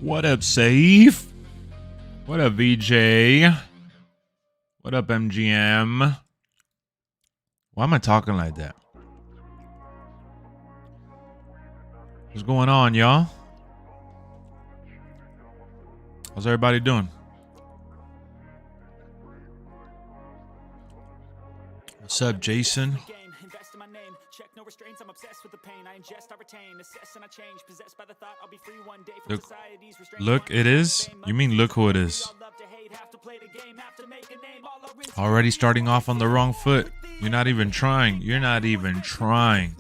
What up, Safe? What up, VJ? What up, MGM? Why am I talking like that? What's going on, y'all? How's everybody doing? What's up, Jason? Look, it is? You mean look who it is? Already starting off on the wrong foot. You're not even trying. You're not even trying.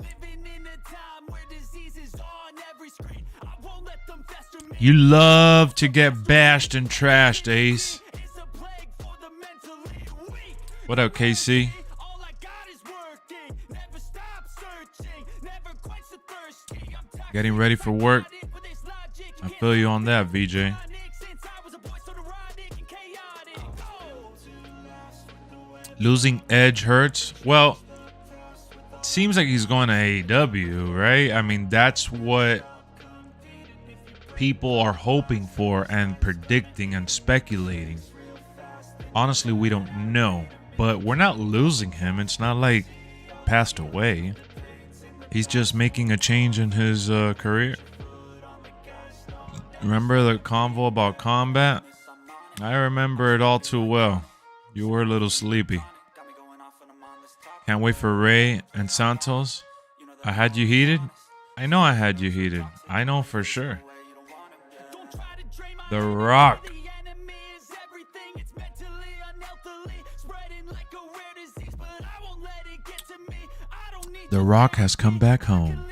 You love to get bashed and trashed, Ace. What up, KC? Getting ready for work. I feel you on that, VJ. Losing Edge hurts. Well, it seems like he's going to AEW, right? I mean, that's what people are hoping for and predicting and speculating. Honestly, we don't know, but we're not losing him. It's not like he passed away. He's just making a change in his career. Remember the convo about combat? I remember it all too well. You were a little sleepy. Can't wait for Ray and Santos. I had you heated? I know I had you heated. I know for sure. The Rock. The Rock has come back home.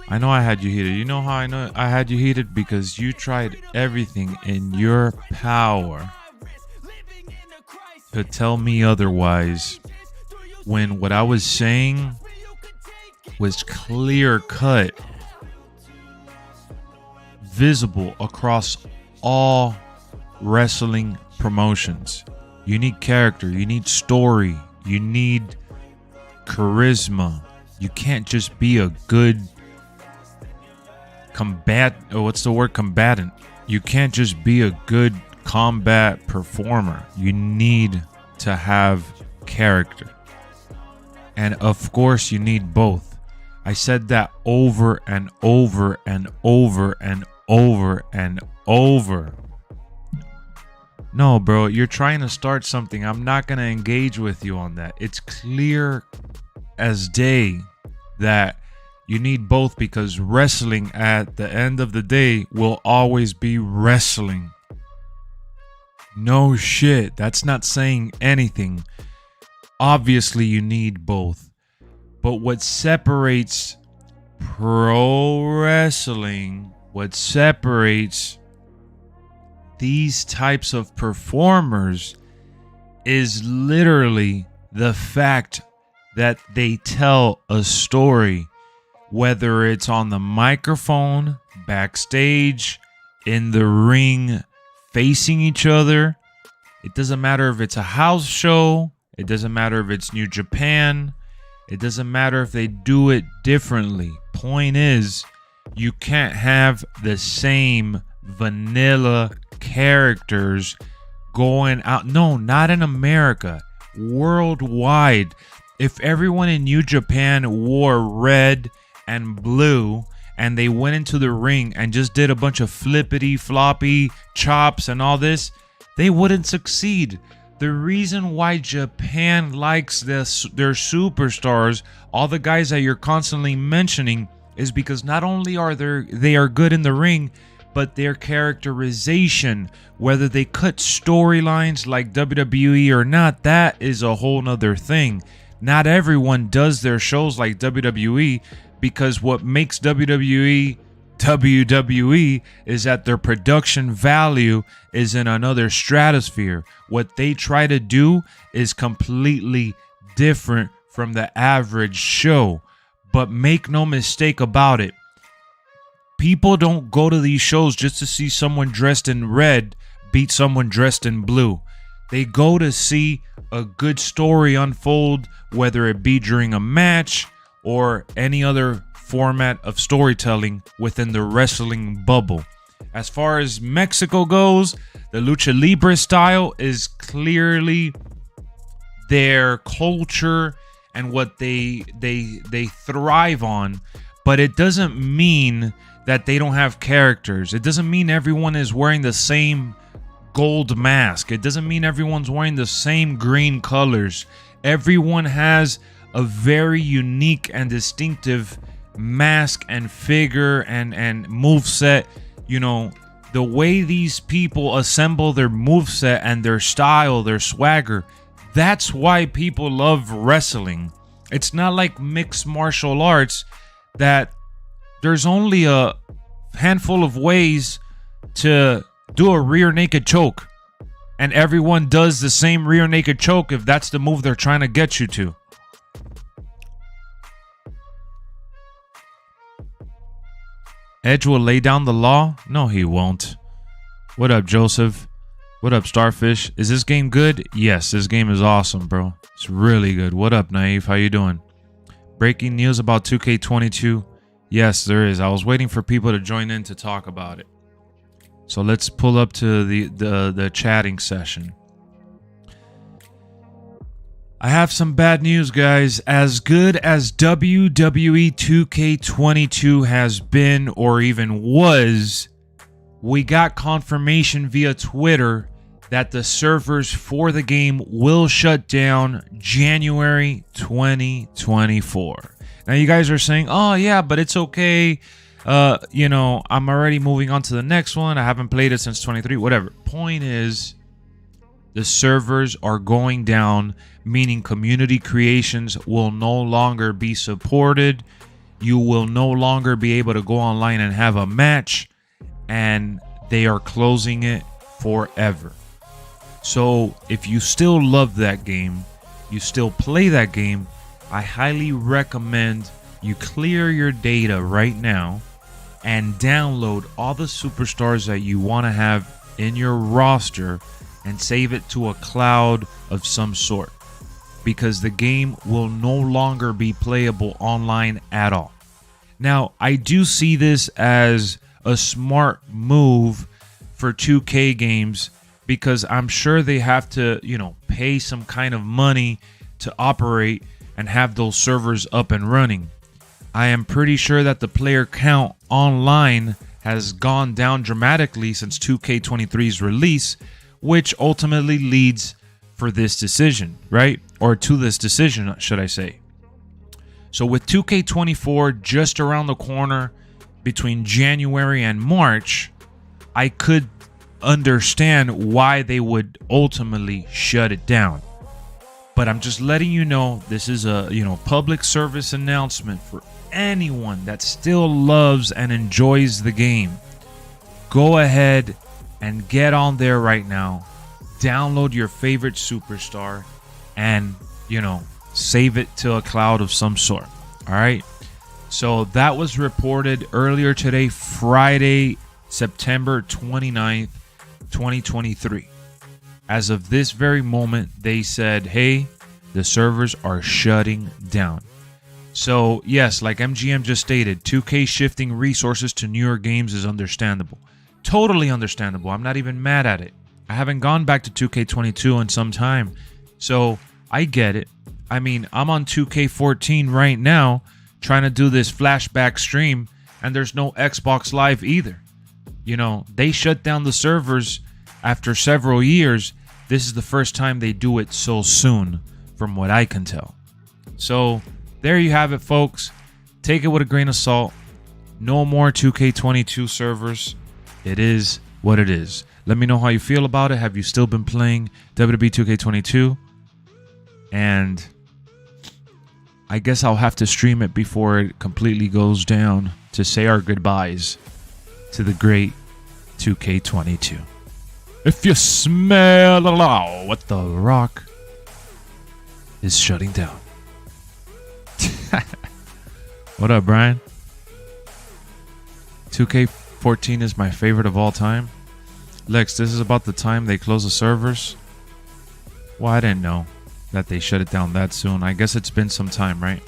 I know I had you heated. You know how I know I had you heated? Because you tried everything in your power to tell me otherwise, when what I was saying was clear cut, visible across all wrestling promotions. You need character, you need story, you need charisma. You can't just be a good combatant. You can't just be a good combat performer. You need to have character. And of course you need both. I said that over and over and over and over and over. No, bro, you're trying to start something. I'm not going to engage with you on that. It's clear as day that you need both, because wrestling at the end of the day will always be wrestling. No shit. That's not saying anything. Obviously, you need both. But what separates pro wrestling, what separates these types of performers, is literally the fact that they tell a story, whether it's on the microphone, backstage, in the ring, facing each other. It doesn't matter if it's a house show. It doesn't matter if it's New Japan. It doesn't matter if they do it differently. Point is, you can't have the same vanilla characters going out. No, not in America. Worldwide. If everyone in New Japan wore red and blue and they went into the ring and just did a bunch of flippity floppy chops and all this, they wouldn't succeed. The reason why Japan likes their superstars, all the guys that you're constantly mentioning, is because not only are they are good in the ring, but their characterization, whether they cut storylines like WWE or not, that is a whole nother thing. Not everyone does their shows like WWE, because what makes WWE is that their production value is in another stratosphere. What they try to do is completely different from the average show. But make no mistake about it, people don't go to these shows just to see someone dressed in red beat someone dressed in blue. They go to see a good story unfold, whether it be during a match or any other format of storytelling within the wrestling bubble. As far as Mexico goes, the Lucha Libre style is clearly their culture and what they thrive on, but it doesn't mean that they don't have characters. It doesn't mean everyone is wearing the same gold mask. It doesn't mean everyone's wearing the same green colors. Everyone has a very unique and distinctive mask and figure and moveset. You know, the way these people assemble their moveset and their style, their swagger, that's why people love wrestling. It's not like mixed martial arts that there's only a handful of ways to do a rear naked choke, and everyone does the same rear naked choke if that's the move they're trying to get you to. Edge will lay down the law? No, he won't. What up, Joseph? What up, Starfish? Is this game good? Yes, this game is awesome, bro. It's really good. What up, Naive? How you doing? Breaking news about 2K22? Yes, there is. I was waiting for people to join in to talk about it. So let's pull up to the chatting session. I have some bad news, guys. As good as WWE 2K22 has been or even was, we got confirmation via Twitter that the servers for the game will shut down January 2024. Now you guys are saying, oh yeah, but it's okay. You know, I'm already moving on to the next one. I haven't played it since 23, whatever. Point is, the servers are going down, meaning community creations will no longer be supported. You will no longer be able to go online and have a match, and they are closing it forever. So if you still love that game, you still play that game, I highly recommend you clear your data right now and download all the superstars that you want to have in your roster and save it to a cloud of some sort, because the game will no longer be playable online at all. Now, I do see this as a smart move for 2K games, because I'm sure they have to, you know, pay some kind of money to operate and have those servers up and running. I am pretty sure that the player count online has gone down dramatically since 2K23's release, which ultimately leads for this decision, right? Or to this decision, should I say. So with 2K24 just around the corner between January and March, I could understand why they would ultimately shut it down. But I'm just letting you know, this is a, you know, public service announcement for anyone that still loves and enjoys the game. Go ahead and get on there right now. Download your favorite superstar and, you know, save it to a cloud of some sort. All right. So that was reported earlier today, Friday, September 29th, 2023. As of this very moment, they said, hey, the servers are shutting down. So yes, like MGM just stated, 2K shifting resources to newer games is understandable. Totally understandable. I'm not even mad at it. I haven't gone back to 2K22 in some time, so I get it. I mean, I'm on 2K14 right now trying to do this flashback stream, and there's no Xbox Live either. You know, they shut down the servers after several years. This is the first time they do it so soon, from what I can tell. So there you have it, folks. Take it with a grain of salt. No more 2K22 servers. It is what it is. Let me know how you feel about it. Have you still been playing WWE 2K22? And I guess I'll have to stream it before it completely goes down to say our goodbyes to the great 2K22. If you smell what the Rock is shutting down. What up, Brian? 2K14 is my favorite of all time. Lex, this is about the time they close the servers. Well, I didn't know that they shut it down that soon. I guess it's been some time, right?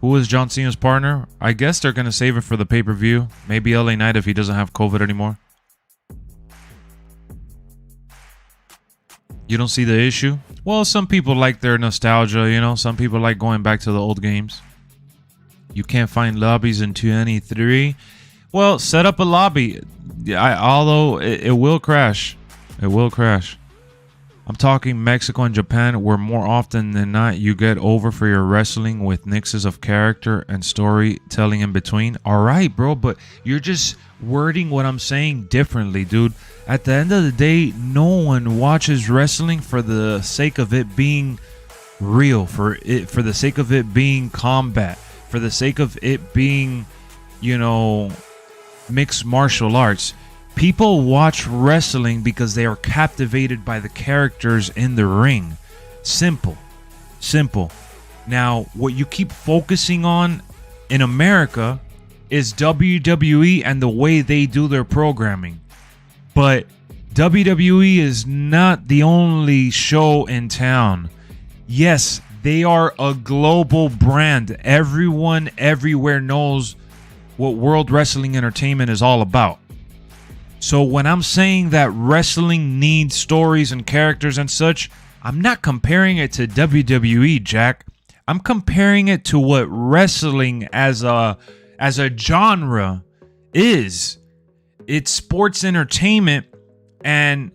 Who is John Cena's partner? I guess they're going to save it for the pay-per-view. Maybe LA Knight if he doesn't have COVID anymore. You don't see the issue? Well, some people like their nostalgia, you know. Some people like going back to the old games. You can't find lobbies in 23. Well, set up a lobby. Although it will crash. It will crash. I'm talking Mexico and Japan, where more often than not you get over for your wrestling with mixes of character and storytelling in between. All right, bro, but you're just wording what I'm saying differently, dude. At the end of the day, no one watches wrestling for the sake of it being real, for the sake of it being combat, for the sake of it being, you know, mixed martial arts. People watch wrestling because they are captivated by the characters in the ring. Simple. Simple. Now, what you keep focusing on in America is WWE and the way they do their programming. But WWE is not the only show in town. Yes, they are a global brand. Everyone everywhere knows what World Wrestling Entertainment is all about. So when I'm saying that wrestling needs stories and characters and such, I'm not comparing it to WWE, Jack. I'm comparing it to what wrestling as a genre is. It's sports entertainment, and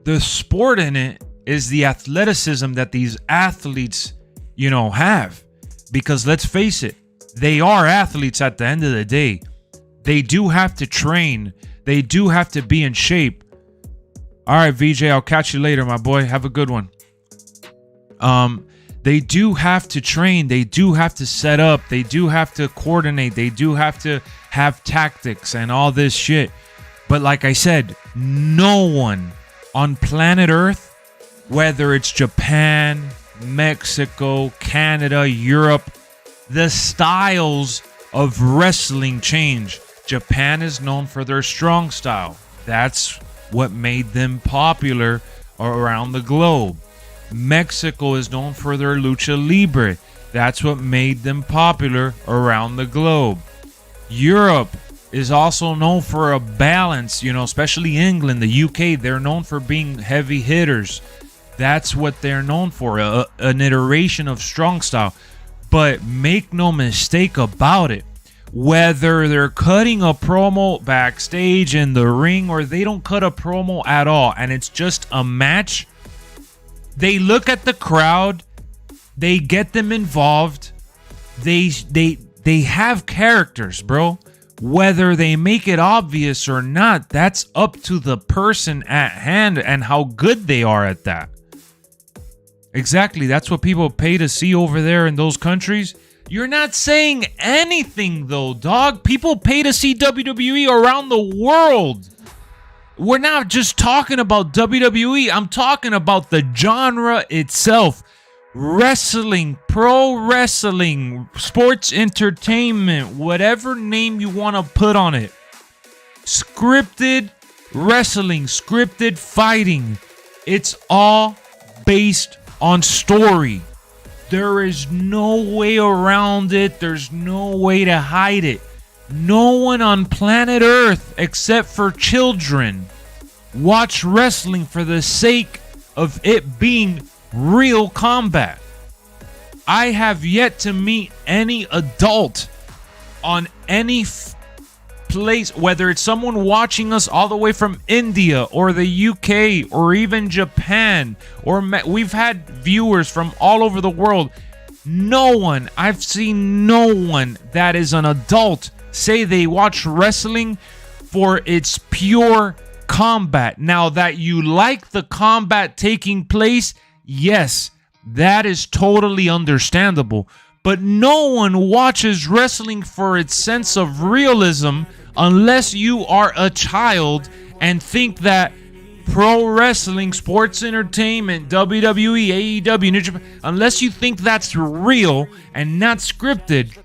the sport in it is the athleticism that these athletes, you know, have. Because let's face it, they are athletes at the end of the day. They do have to train. They do have to be in shape. All right, VJ, I'll catch you later, my boy. Have a good one. They do have to train. They do have to set up. They do have to coordinate. They do have to have tactics and all this shit. But like I said, no one on planet Earth, whether it's Japan, Mexico, Canada, Europe, the styles of wrestling change. Japan is known for their strong style. That's what made them popular around the globe. Mexico is known for their lucha libre. That's what made them popular around the globe. Europe is also known for a balance, you know, especially England, the UK. They're known for being heavy hitters. That's what they're known for, an iteration of strong style. But make no mistake about it. Whether they're cutting a promo backstage in the ring or they don't cut a promo at all and it's just a match, they look at the crowd, they get them involved, they have characters, bro. Whether they make it obvious or not, that's up to the person at hand and how good they are at that. Exactly, that's what people pay to see over there in those countries. You're not saying anything, though, dog. People pay to see WWE around the world. We're not just talking about WWE. I'm talking about the genre itself. Wrestling, pro wrestling, sports entertainment, whatever name you want to put on it. Scripted wrestling, scripted fighting. It's all based on story. There is no way around it. There's no way to hide it. No one on planet Earth, except for children, watch wrestling for the sake of it being real combat. I have yet to meet any adult on any place, whether it's someone watching us all the way from India or the UK or even Japan, or we've had viewers from all over the world. No one, I've seen no one that is an adult say they watch wrestling for its pure combat. Now that you like the combat taking place, yes, that is totally understandable. But no one watches wrestling for its sense of realism unless you are a child and think that pro wrestling, sports entertainment, WWE, AEW, New Japan, unless you think that's real and not scripted,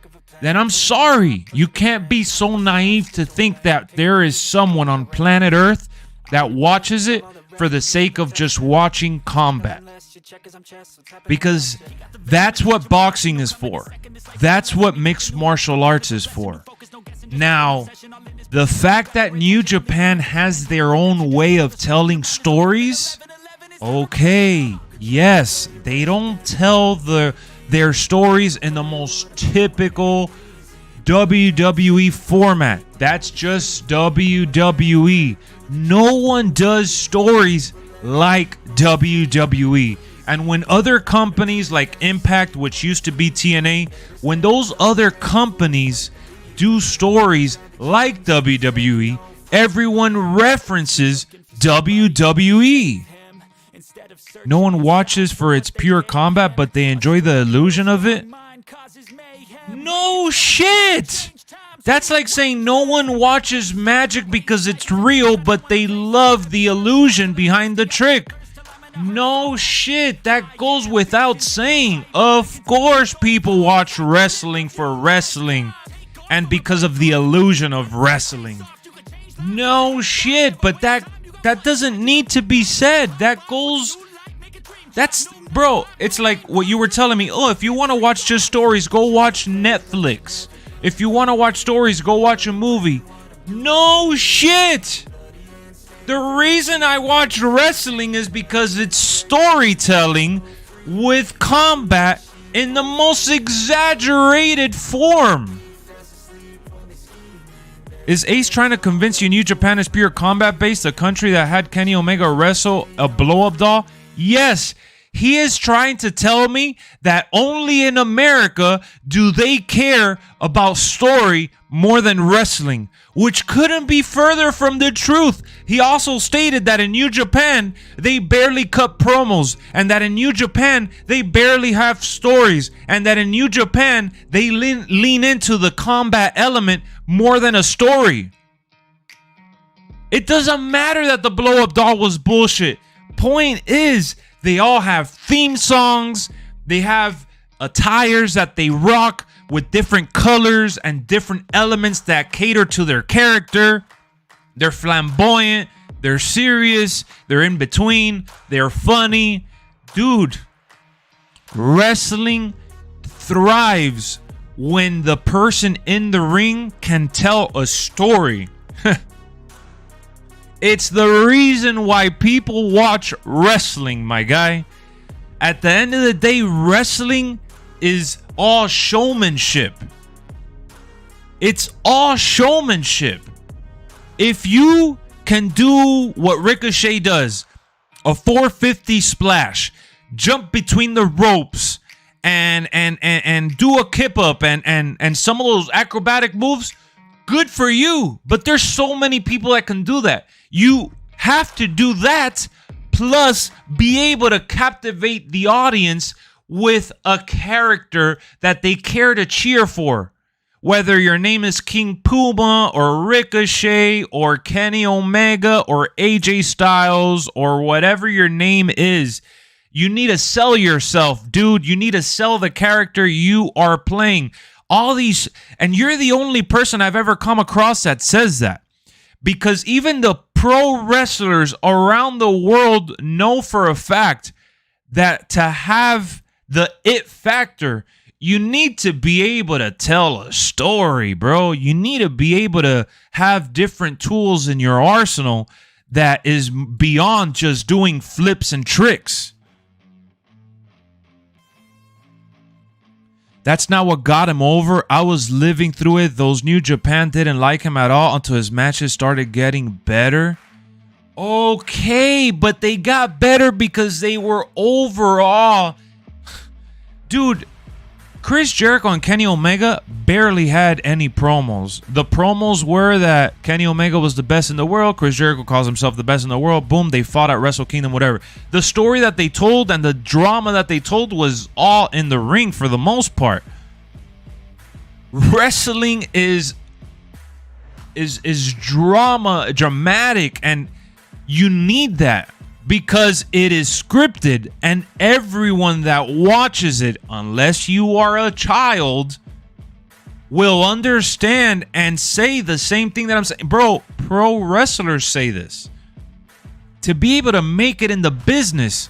then I'm sorry. You can't be so naive to think that there is someone on planet Earth that watches it for the sake of just watching combat. Because that's what boxing is for. That's what mixed martial arts is for. Now, the fact that New Japan has their own way of telling stories, okay, yes, they don't tell their stories in the most typical WWE format. That's just WWE. No one does stories like WWE. And when other companies like Impact, which used to be TNA, when those other companies do stories like WWE, everyone references WWE. No one watches for its pure combat, but they enjoy the illusion of it. No shit! That's like saying no one watches magic because it's real, but they love the illusion behind the trick. No shit, that goes without saying. Of course people watch wrestling for wrestling and because of the illusion of wrestling. No shit, but that doesn't need to be said. Bro, it's like what you were telling me. Oh, if you want to watch just stories, go watch Netflix. If you want to watch stories, go watch a movie. No shit. The reason I watch wrestling is because it's storytelling with combat in the most exaggerated form. Is Ace trying to convince you New Japan is pure combat based, a country that had Kenny Omega wrestle a blow-up doll? Yes. He is trying to tell me that only in America do they care about story more than wrestling, which couldn't be further from the truth. He also stated that in New Japan, they barely cut promos, and that in New Japan, they barely have stories, and that in New Japan, they lean into the combat element more than a story. It doesn't matter that the blow-up doll was bullshit. Point is, they all have theme songs. They have attires that they rock with different colors and different elements that cater to their character. They're flamboyant. They're serious. They're in between. They're funny. Dude, wrestling thrives when the person in the ring can tell a story. It's the reason why people watch wrestling, my guy. At the end of the day, wrestling is all showmanship. It's all showmanship. If you can do what Ricochet does, a 450 splash, jump between the ropes, and do a kip up and some of those acrobatic moves, good for you. But there's so many people that can do that. You have to do that, plus be able to captivate the audience with a character that they care to cheer for. Whether your name is King Puma or Ricochet or Kenny Omega or AJ Styles or whatever your name is, you need to sell yourself, dude. You need to sell the character you are playing. All these, and you're the only person I've ever come across that says that. Because even the pro wrestlers around the world know for a fact that to have the it factor, you need to be able to tell a story, bro. You need to be able to have different tools in your arsenal that is beyond just doing flips and tricks. That's not what got him over. I was living through it. Those New Japan didn't like him at all until his matches started getting better. Okay, but they got better because they were overall... Dude, Chris Jericho and Kenny Omega barely had any promos. The promos were that Kenny Omega was the best in the world. Chris Jericho calls himself the best in the world. Boom, they fought at Wrestle Kingdom, whatever. The story that they told and the drama that they told was all in the ring for the most part. Wrestling is dramatic, and you need that. Because it is scripted, and everyone that watches it, unless you are a child, will understand and say the same thing that I'm saying. Bro, pro wrestlers say this. To be able to make it in the business,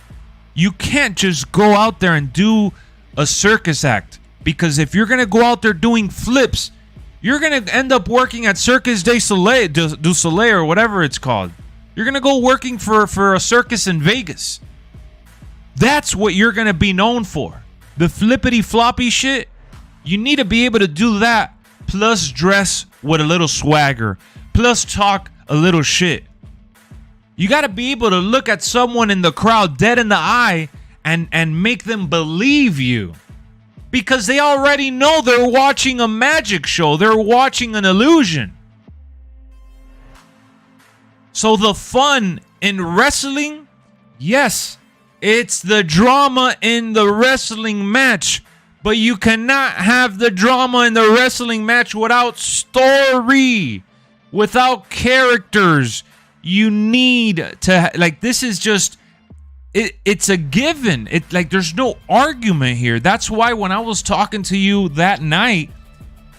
You can't just go out there and do a circus act, because if you're going to go out there doing flips, you're going to end up working at Circus du Soleil or whatever it's called. You're going to go working for a circus in Vegas. That's what you're going to be known for. The flippity floppy shit, you need to be able to do that, plus dress with a little swagger, plus talk a little shit. You got to be able to look at someone in the crowd dead in the eye and make them believe you. Because they already know they're watching a magic show. They're watching an illusion. So the fun in wrestling, yes, it's the drama in the wrestling match. But you cannot have the drama in the wrestling match without story, without characters. You need to, like, this is just, it's a given. There's no argument here. That's why when I was talking to you that night,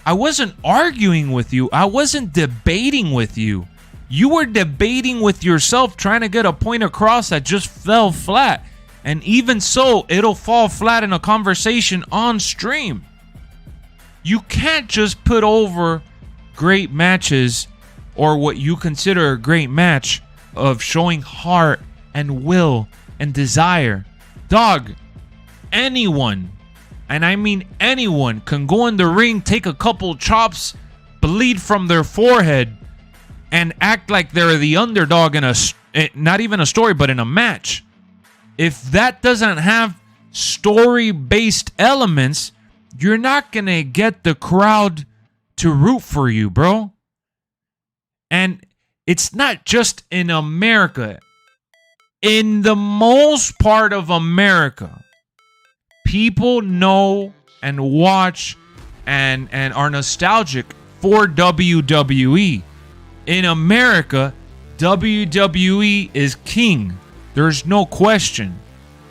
I wasn't arguing with you. I wasn't debating with you. You were debating with yourself, trying to get a point across that just fell flat. And even so, it'll fall flat in a conversation on stream. You can't just put over great matches, or what you consider a great match, of showing heart and will and desire. Dog, anyone, and I mean anyone, can go in the ring, take a couple chops, bleed from their forehead, and act like they're the underdog in not even a story, but in a match. If that doesn't have story-based elements, you're not going to get the crowd to root for you, bro. And it's not just in America. In the most part of America, people know and watch and are nostalgic for WWE. In America, WWE is king. There's no question.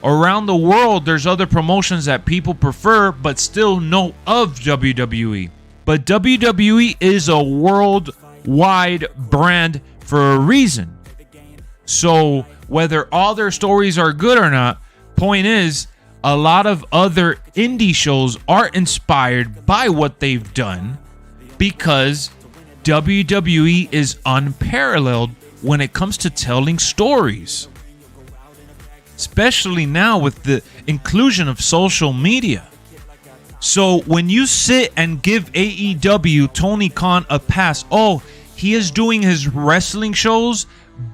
Around the world, there's other promotions that people prefer, but still know of WWE. But WWE is a worldwide brand for a reason. So whether all their stories are good or not, point is, a lot of other indie shows are inspired by what they've done, because WWE is unparalleled when it comes to telling stories. Especially now with the inclusion of social media. So when you sit and give AEW Tony Khan a pass, oh, he is doing his wrestling shows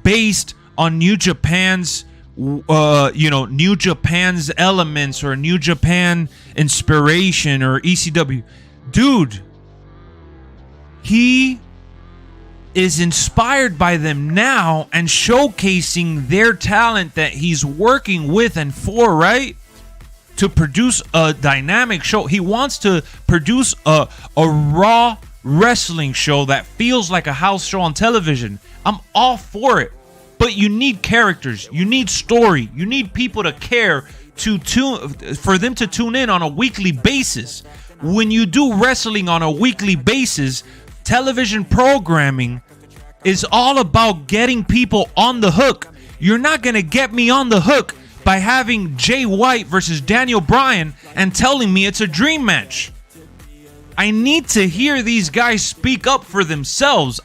based on New Japan's New Japan's elements or New Japan inspiration or ECW. Dude, he is inspired by them now and showcasing their talent that he's working with and for, right? To produce a dynamic show. He wants to produce a raw wrestling show that feels like a house show on television. I'm all for it. But you need characters, you need story, you need people to care for them to tune in on a weekly basis. When you do wrestling on a weekly basis, television programming is all about getting people on the hook. You're not going to get me on the hook by having Jay White versus Daniel Bryan and telling me it's a dream match. I need to hear these guys speak up for themselves.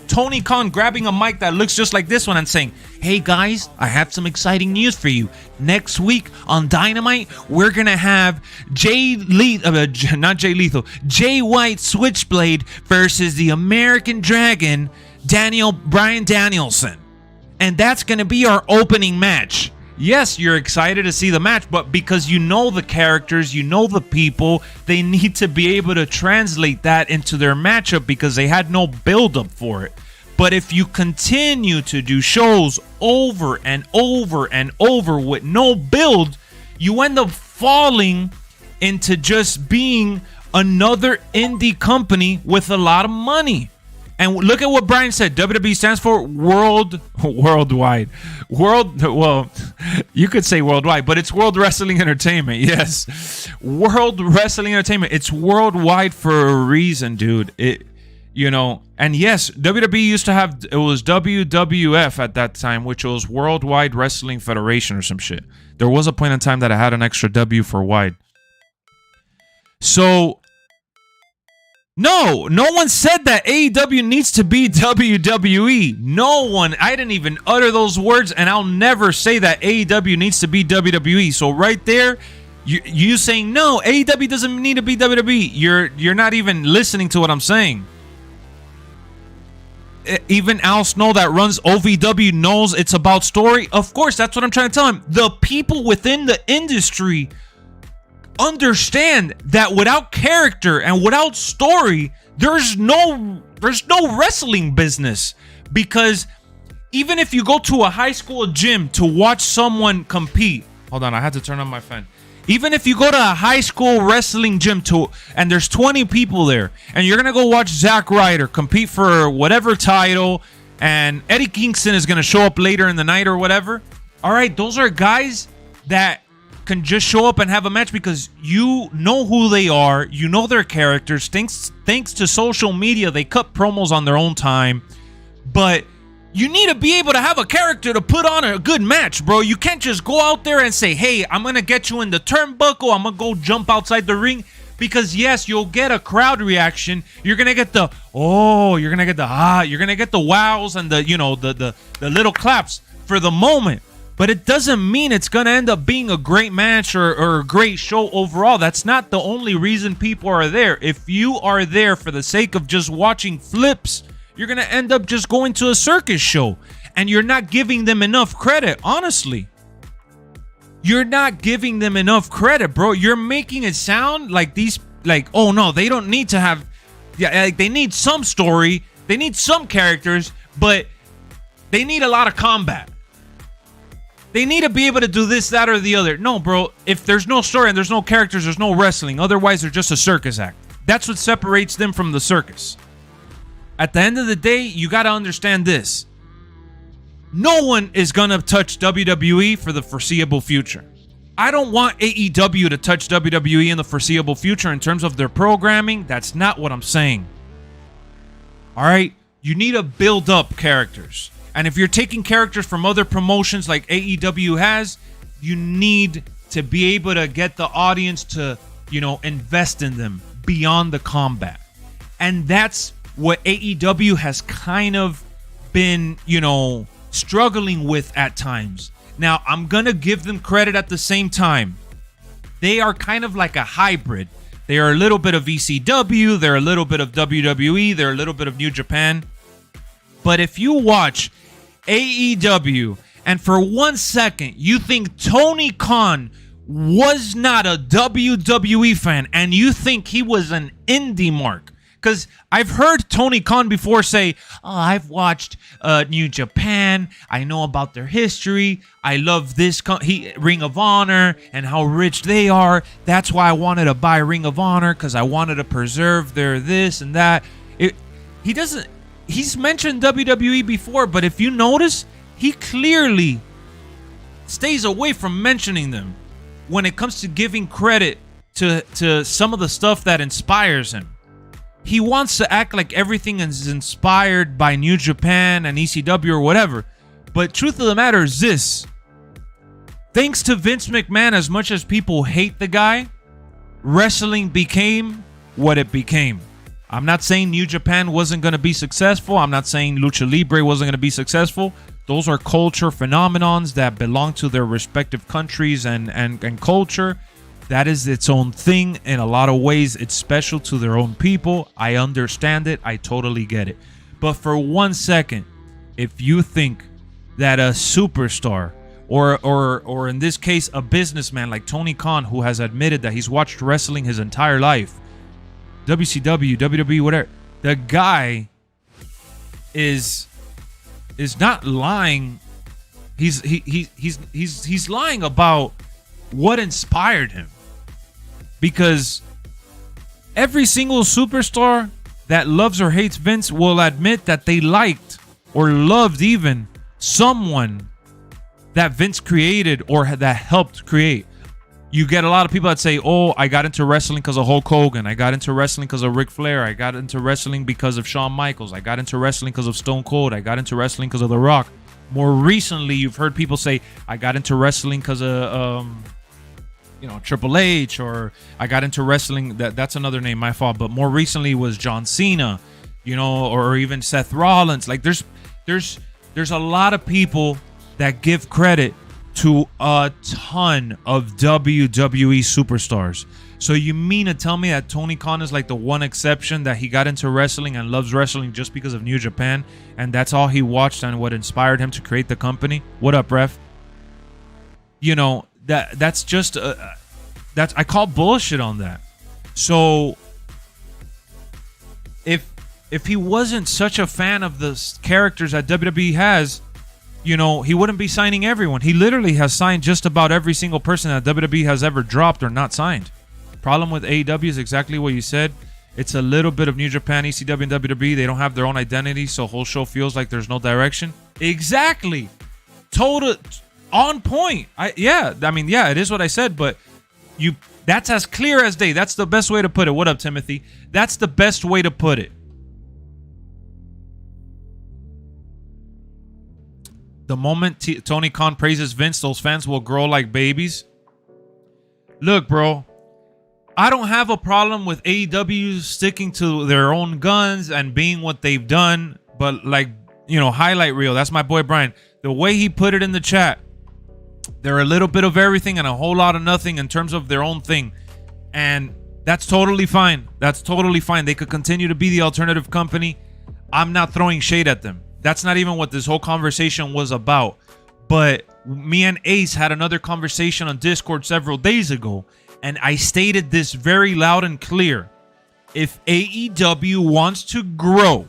Tony Khan grabbing a mic that looks just like this one and saying, "Hey guys, I have some exciting news for you. Next week on Dynamite, we're gonna have Jay White Switchblade versus the American Dragon, Bryan Danielson, and that's gonna be our opening match." Yes, you're excited to see the match, but because you know the characters, you know the people, they need to be able to translate that into their matchup because they had no build-up for it. But if you continue to do shows over and over and over with no build, you end up falling into just being another indie company with a lot of money. And look at what Brian said. WWE stands for worldwide. Well, you could say worldwide, but it's World Wrestling Entertainment. Yes. World Wrestling Entertainment. It's worldwide for a reason, dude. You know, and yes, WWE used to have, it was WWF at that time, which was Worldwide Wrestling Federation or some shit. There was a point in time that I had an extra W for wide. So, no one said that AEW needs to be WWE. No one. I didn't even utter those words, and I'll never say that AEW needs to be WWE. So right there, you saying no, AEW doesn't need to be WWE. You're not even listening to what I'm saying. Even Al Snow that runs OVW knows it's about story. Of course, that's what I'm trying to tell him. The people within the industry understand that without character and without story, there's no wrestling business. Because even if you go to a high school gym to watch someone compete, hold on, I had to turn on my fan. Even if you go to a high school wrestling gym and there's 20 people there, and you're gonna go watch Zack Ryder compete for whatever title, and Eddie Kingston is gonna show up later in the night or whatever. All right, those are guys that can just show up and have a match because you know who they are, you know their characters. Thanks to social media, they cut promos on their own time, but you need to be able to have a character to put on a good match, bro. You can't just go out there and say, hey, I'm going to get you in the turnbuckle. I'm going to go jump outside the ring. Because, yes, you'll get a crowd reaction. You're going to get the, oh, you're going to get the, you're going to get the wows and the, you know, the little claps for the moment. But it doesn't mean it's going to end up being a great match or a great show overall. That's not the only reason people are there. If you are there for the sake of just watching flips, you're going to end up just going to a circus show. And you're not giving them enough credit, honestly. You're not giving them enough credit, bro. You're making it sound like these, like, oh no, they don't need to have, yeah, like they need some story, they need some characters, but they need a lot of combat. They need to be able to do this, that, or the other. No, bro, if there's no story and there's no characters, there's no wrestling. Otherwise, they're just a circus act. That's what separates them from the circus. At the end of the day, you got to understand this. No one is going to touch WWE for the foreseeable future. I don't want AEW to touch WWE in the foreseeable future in terms of their programming. That's not what I'm saying. All right? You need to build up characters. And if you're taking characters from other promotions like AEW has, you need to be able to get the audience to, you know, invest in them beyond the combat. And that's what AEW has kind of been, you know, struggling with at times. Now, I'm going to give them credit at the same time. They are kind of like a hybrid. They are a little bit of ECW, they're a little bit of WWE, they're a little bit of New Japan. But if you watch AEW and for 1 second you think Tony Khan was not a WWE fan and you think he was an indie mark, because I've heard Tony Khan before say, oh, I've watched New Japan. I know about their history. I love this Ring of Honor and how rich they are. That's why I wanted to buy Ring of Honor, because I wanted to preserve their this and that. He's mentioned WWE before, but if you notice, he clearly stays away from mentioning them when it comes to giving credit to some of the stuff that inspires him. He wants to act like everything is inspired by New Japan and ECW or whatever. But truth of the matter is this. Thanks to Vince McMahon, as much as people hate the guy, wrestling became what it became. I'm not saying New Japan wasn't going to be successful. I'm not saying Lucha Libre wasn't going to be successful. Those are culture phenomenons that belong to their respective countries and culture. That is its own thing. In a lot of ways, it's special to their own people. I understand it. I totally get it. But for 1 second, if you think that a superstar or in this case, a businessman like Tony Khan, who has admitted that he's watched wrestling his entire life, WCW, WWE, whatever, the guy is not lying. He's lying about what inspired him. Because every single superstar that loves or hates Vince will admit that they liked or loved even someone that Vince created or that helped create. You get a lot of people that say, oh, I got into wrestling because of Hulk Hogan. I got into wrestling because of Ric Flair. I got into wrestling because of Shawn Michaels. I got into wrestling because of Stone Cold. I got into wrestling because of The Rock. More recently, you've heard people say, I got into wrestling because of, Triple H, or I got into wrestling. That's another name, my fault. But more recently was John Cena, or even Seth Rollins. Like there's a lot of people that give credit to a ton of WWE superstars. So you mean to tell me that Tony Khan is like the one exception, that he got into wrestling and loves wrestling just because of New Japan, and that's all he watched and what inspired him to create the company? What up, ref? That's just I call bullshit on that. So if he wasn't such a fan of the characters that WWE has, he wouldn't be signing everyone. He literally has signed just about every single person that WWE has ever dropped or not signed. Problem with AEW is exactly what you said. It's a little bit of New Japan, ECW, and WWE. They don't have their own identity, so whole show feels like there's no direction. Exactly. Total on point. It is what I said, but that's as clear as day. That's the best way to put it. What up, Timothy? That's the best way to put it. The moment Tony Khan praises Vince, those fans will grow like babies. Look, bro, I don't have a problem with AEW sticking to their own guns and being what they've done. But highlight reel, that's my boy Brian. The way he put it in the chat, they're a little bit of everything and a whole lot of nothing in terms of their own thing. And that's totally fine. That's totally fine. They could continue to be the alternative company. I'm not throwing shade at them. That's not even what this whole conversation was about. But me and Ace had another conversation on Discord several days ago, and I stated this very loud and clear. If AEW wants to grow,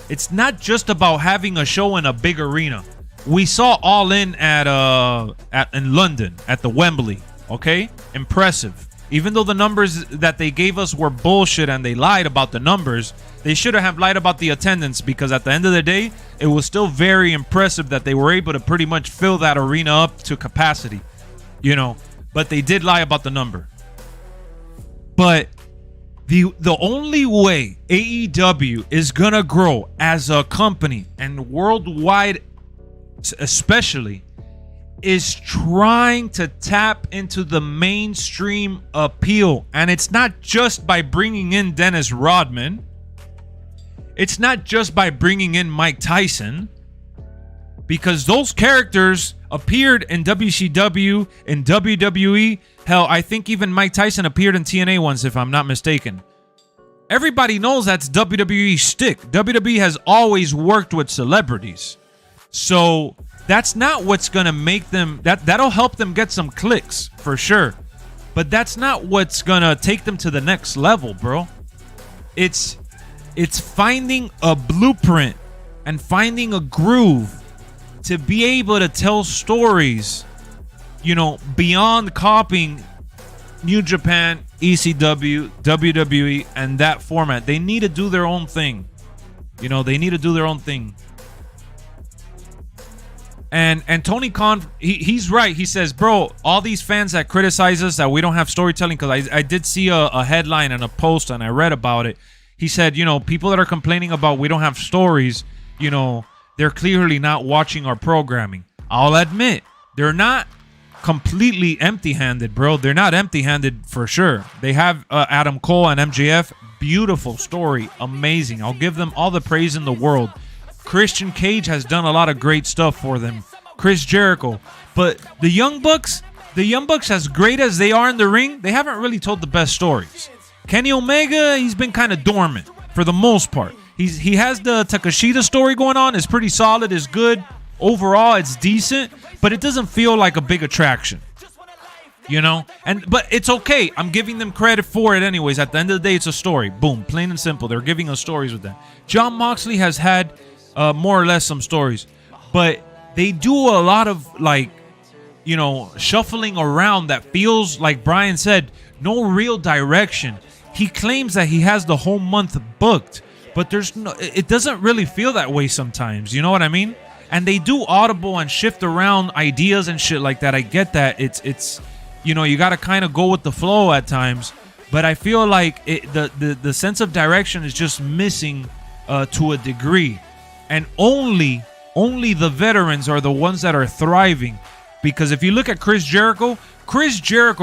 it's not just about having a show in a big arena. We saw All In in London at the Wembley. Okay? Impressive. Even though the numbers that they gave us were bullshit and they lied about the numbers, they should have lied about the attendance, because at the end of the day, it was still very impressive that they were able to pretty much fill that arena up to capacity. But they did lie about the number. But the only way AEW is going to grow as a company, and worldwide especially, is trying to tap into the mainstream appeal. And it's not just by bringing in Dennis Rodman. It's not just by bringing in Mike Tyson, because those characters appeared in WCW, in WWE. Hell, I think even Mike Tyson appeared in TNA once, if I'm not mistaken. Everybody knows that's WWE's shtick. WWE has always worked with celebrities. So that's not what's going to make them... That'll help them get some clicks, for sure. But that's not what's going to take them to the next level, bro. It's finding a blueprint and finding a groove to be able to tell stories, beyond copying New Japan, ECW, WWE, and that format. They need to do their own thing. They need to do their own thing. And Tony Khan, he's right. He says, bro, all these fans that criticize us that we don't have storytelling, because I did see a headline and a post and I read about it. He said, people that are complaining about we don't have stories, they're clearly not watching our programming. I'll admit, they're not completely empty-handed, bro. They're not empty-handed for sure. They have Adam Cole and MJF. Beautiful story. Amazing. I'll give them all the praise in the world. Christian Cage has done a lot of great stuff for them. Chris Jericho. But the Young Bucks, as great as they are in the ring, they haven't really told the best stories. Kenny Omega, he's been kind of dormant for the most part. He has the Takashita story going on. It's pretty solid. It's good. Overall, it's decent. But it doesn't feel like a big attraction. But it's okay. I'm giving them credit for it anyways. At the end of the day, it's a story. Boom. Plain and simple. They're giving us stories with that. Jon Moxley has had more or less some stories. But they do a lot of, shuffling around that feels, like Brian said, no real direction. He claims that he has the whole month booked. But it doesn't really feel that way sometimes. You know what I mean? And they do audible and shift around ideas and shit like that. I get that. It's you know, you got to kind of go with the flow at times. But I feel like the sense of direction is just missing to a degree. And only the veterans are the ones that are thriving. Because if you look at Chris Jericho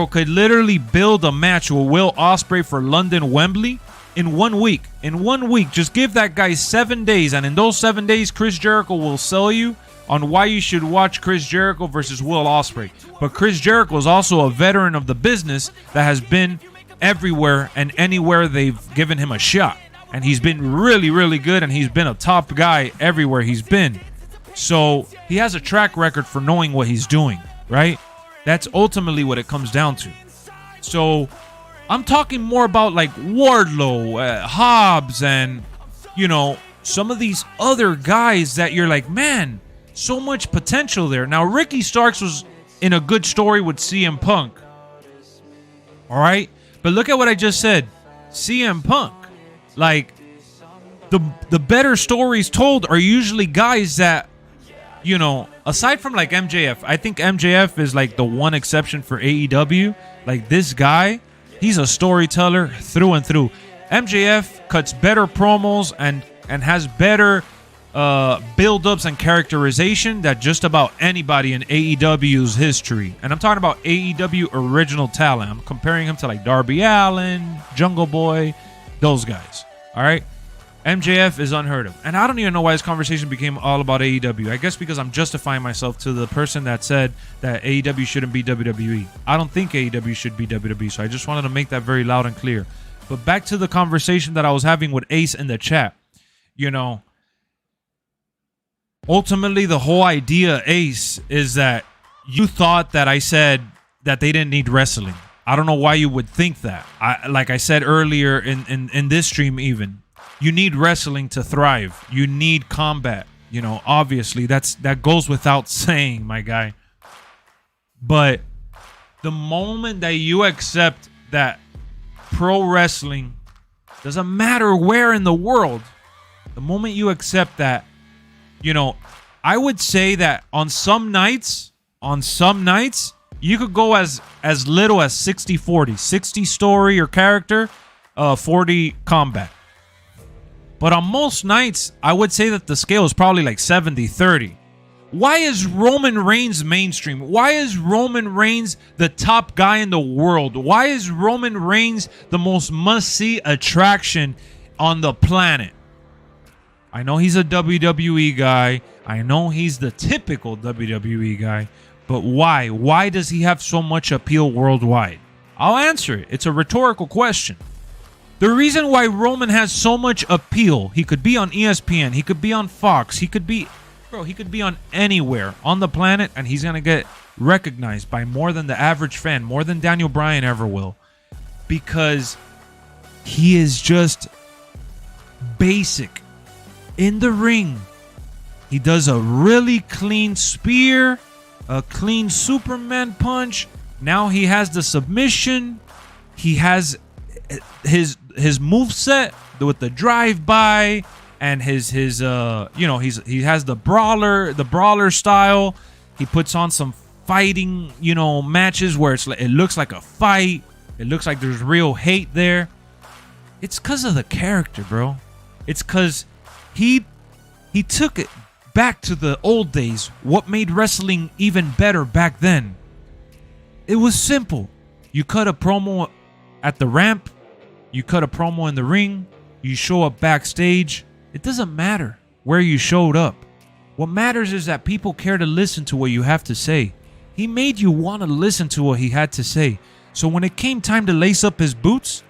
could literally build a match with Will Ospreay for London Wembley in 1 week. In 1 week, just give that guy 7 days. And in those 7 days, Chris Jericho will sell you on why you should watch Chris Jericho versus Will Ospreay. But Chris Jericho is also a veteran of the business that has been everywhere and anywhere they've given him a shot. And he's been really, really good, and he's been a top guy everywhere he's been. So he has a track record for knowing what he's doing, right? That's ultimately what it comes down to. So I'm talking more about like Wardlow, Hobbs, and, you know, some of these other guys that you're like, man, so much potential there. Now, Ricky Starks was in a good story with CM Punk. All right? But look at what I just said. CM Punk. Like, the better stories told are usually guys that, you know, aside from like MJF, I think MJF is like the one exception for AEW. Like, this guy, he's a storyteller through and through. MJF cuts better promos and has better build-ups and characterization than just about anybody in AEW's history. And I'm talking about AEW original talent. I'm comparing him to like Darby Allin, Jungle Boy, those guys. All right? MJF is unheard of. And I don't even know why this conversation became all about AEW. I guess because I'm justifying myself to the person that said that AEW shouldn't be WWE. I don't think AEW should be WWE, so I just wanted to make that very loud and clear. But back to the conversation that I was having with Ace in the chat. You know, ultimately the whole idea, Ace, is that you thought that I said that they didn't need wrestling. I don't know why you would think that. Like I said earlier in this stream even, you need wrestling to thrive. You need combat. You know, obviously that goes without saying, my guy. But the moment that you accept that pro wrestling doesn't matter where in the world, the moment you accept that, you know, I would say that on some nights, you could go as little as 60-40. 60 story or character, 40 combat. But on most nights, I would say that the scale is probably like 70-30. Why is Roman Reigns mainstream? Why is Roman Reigns the top guy in the world? Why is Roman Reigns the most must-see attraction on the planet? I know he's a WWE guy. I know he's the typical WWE guy. But why? Why does he have so much appeal worldwide? I'll answer it. It's a rhetorical question. The reason why Roman has so much appeal, he could be on ESPN, he could be on Fox, he could be on anywhere on the planet, and he's going to get recognized by more than the average fan, more than Daniel Bryan ever will. Because he is just basic. In the ring, he does a really clean spear, a clean Superman punch. Now he has the submission. He has his moveset with the drive-by and his he has the brawler style. He puts on some fighting, matches where it looks like a fight. It looks like there's real hate there. It's because of the character, bro. It's because he took it back to the old days. What made wrestling even better back then? It was simple. You cut a promo at the ramp. You cut a promo in the ring. You show up backstage. It doesn't matter where you showed up. What matters is that people care to listen to what you have to say. He made you want to listen to what he had to say. So when it came time to lace up his boots,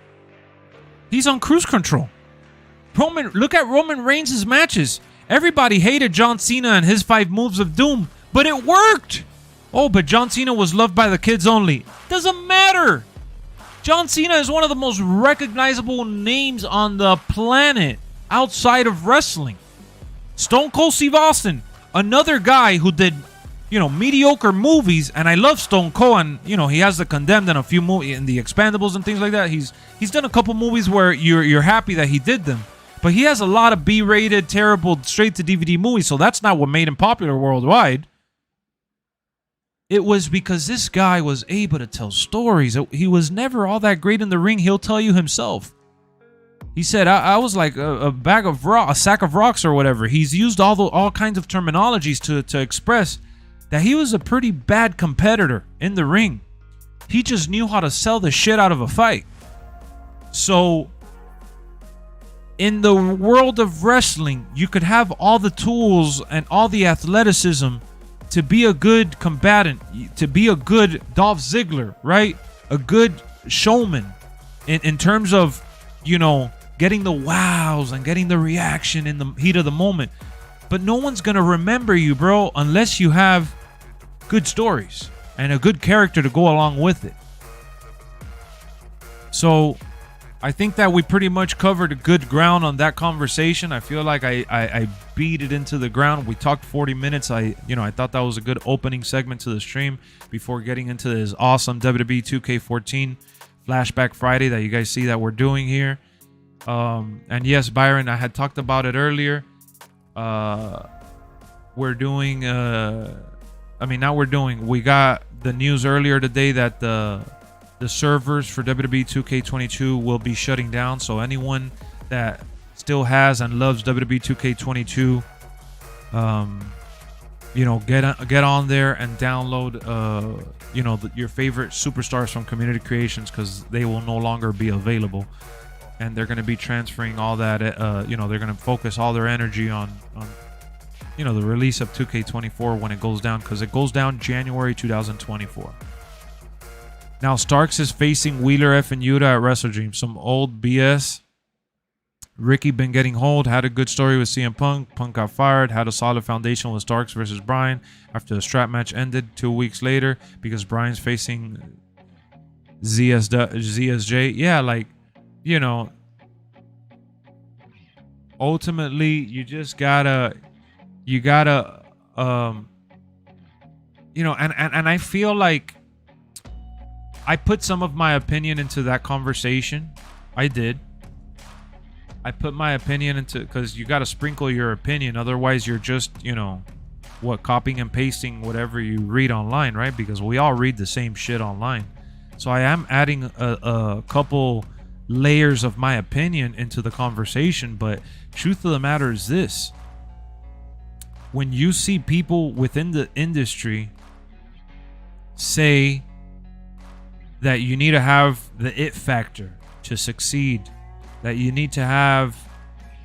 he's on cruise control. Look at Roman Reigns' matches. Everybody hated John Cena and his 5 moves of doom, but it worked. Oh, but John Cena was loved by the kids only. Doesn't matter. John Cena is one of the most recognizable names on the planet outside of wrestling. Stone Cold Steve Austin, another guy who did, mediocre movies, and I love Stone Cold, and he has The Condemned and a few movies in the Expendables and things like that. He's done a couple movies where you're happy that he did them, but he has a lot of B-rated, terrible, straight-to-DVD movies, so that's not what made him popular worldwide. It was because this guy was able to tell stories. He was never all that great in the ring. He'll tell you himself. He said, I was like a bag of rock, a sack of rocks or whatever. He's used all kinds of terminologies to express that he was a pretty bad competitor in the ring. He just knew how to sell the shit out of a fight. So in the world of wrestling, you could have all the tools and all the athleticism to be a good combatant, to be a good Dolph Ziggler, right? A good showman in terms of, you know, getting the wows and getting the reaction in the heat of the moment. But no one's going to remember you, bro, unless you have good stories and a good character to go along with it. So I think that we pretty much covered a good ground on that conversation. I feel like I beat it into the ground. We talked 40 minutes. I thought that was a good opening segment to the stream before getting into this awesome WWE 2k14 Flashback Friday that you guys see that we're doing here. And yes, Byron, I had talked about it earlier. We're doing we got the news earlier today that the servers for WWE 2k22 will be shutting down. So anyone that still has and loves WWE 2k22, get on there and download your favorite superstars from Community Creations, because they will no longer be available. And they're going to be transferring all that, they're going to focus all their energy on the release of 2K24 when it goes down, because it goes down January 2024. Now, Starks is facing Wheeler F and Yuta at WrestleDream. Some old BS. Ricky been getting hold, had a good story with CM Punk. Punk got fired, had a solid foundation with Starks versus Bryan after the strap match ended 2 weeks later because Bryan's facing ZSJ. Yeah, like, ultimately you just gotta and I feel like I put some of my opinion into that conversation. I did. I put my opinion into, because you got to sprinkle your opinion, otherwise you're just copying and pasting whatever you read online, right? Because we all read the same shit online. So I am adding a couple layers of my opinion into the conversation. But truth of the matter is this: when you see people within the industry say that you need to have the it factor to succeed, that you need to have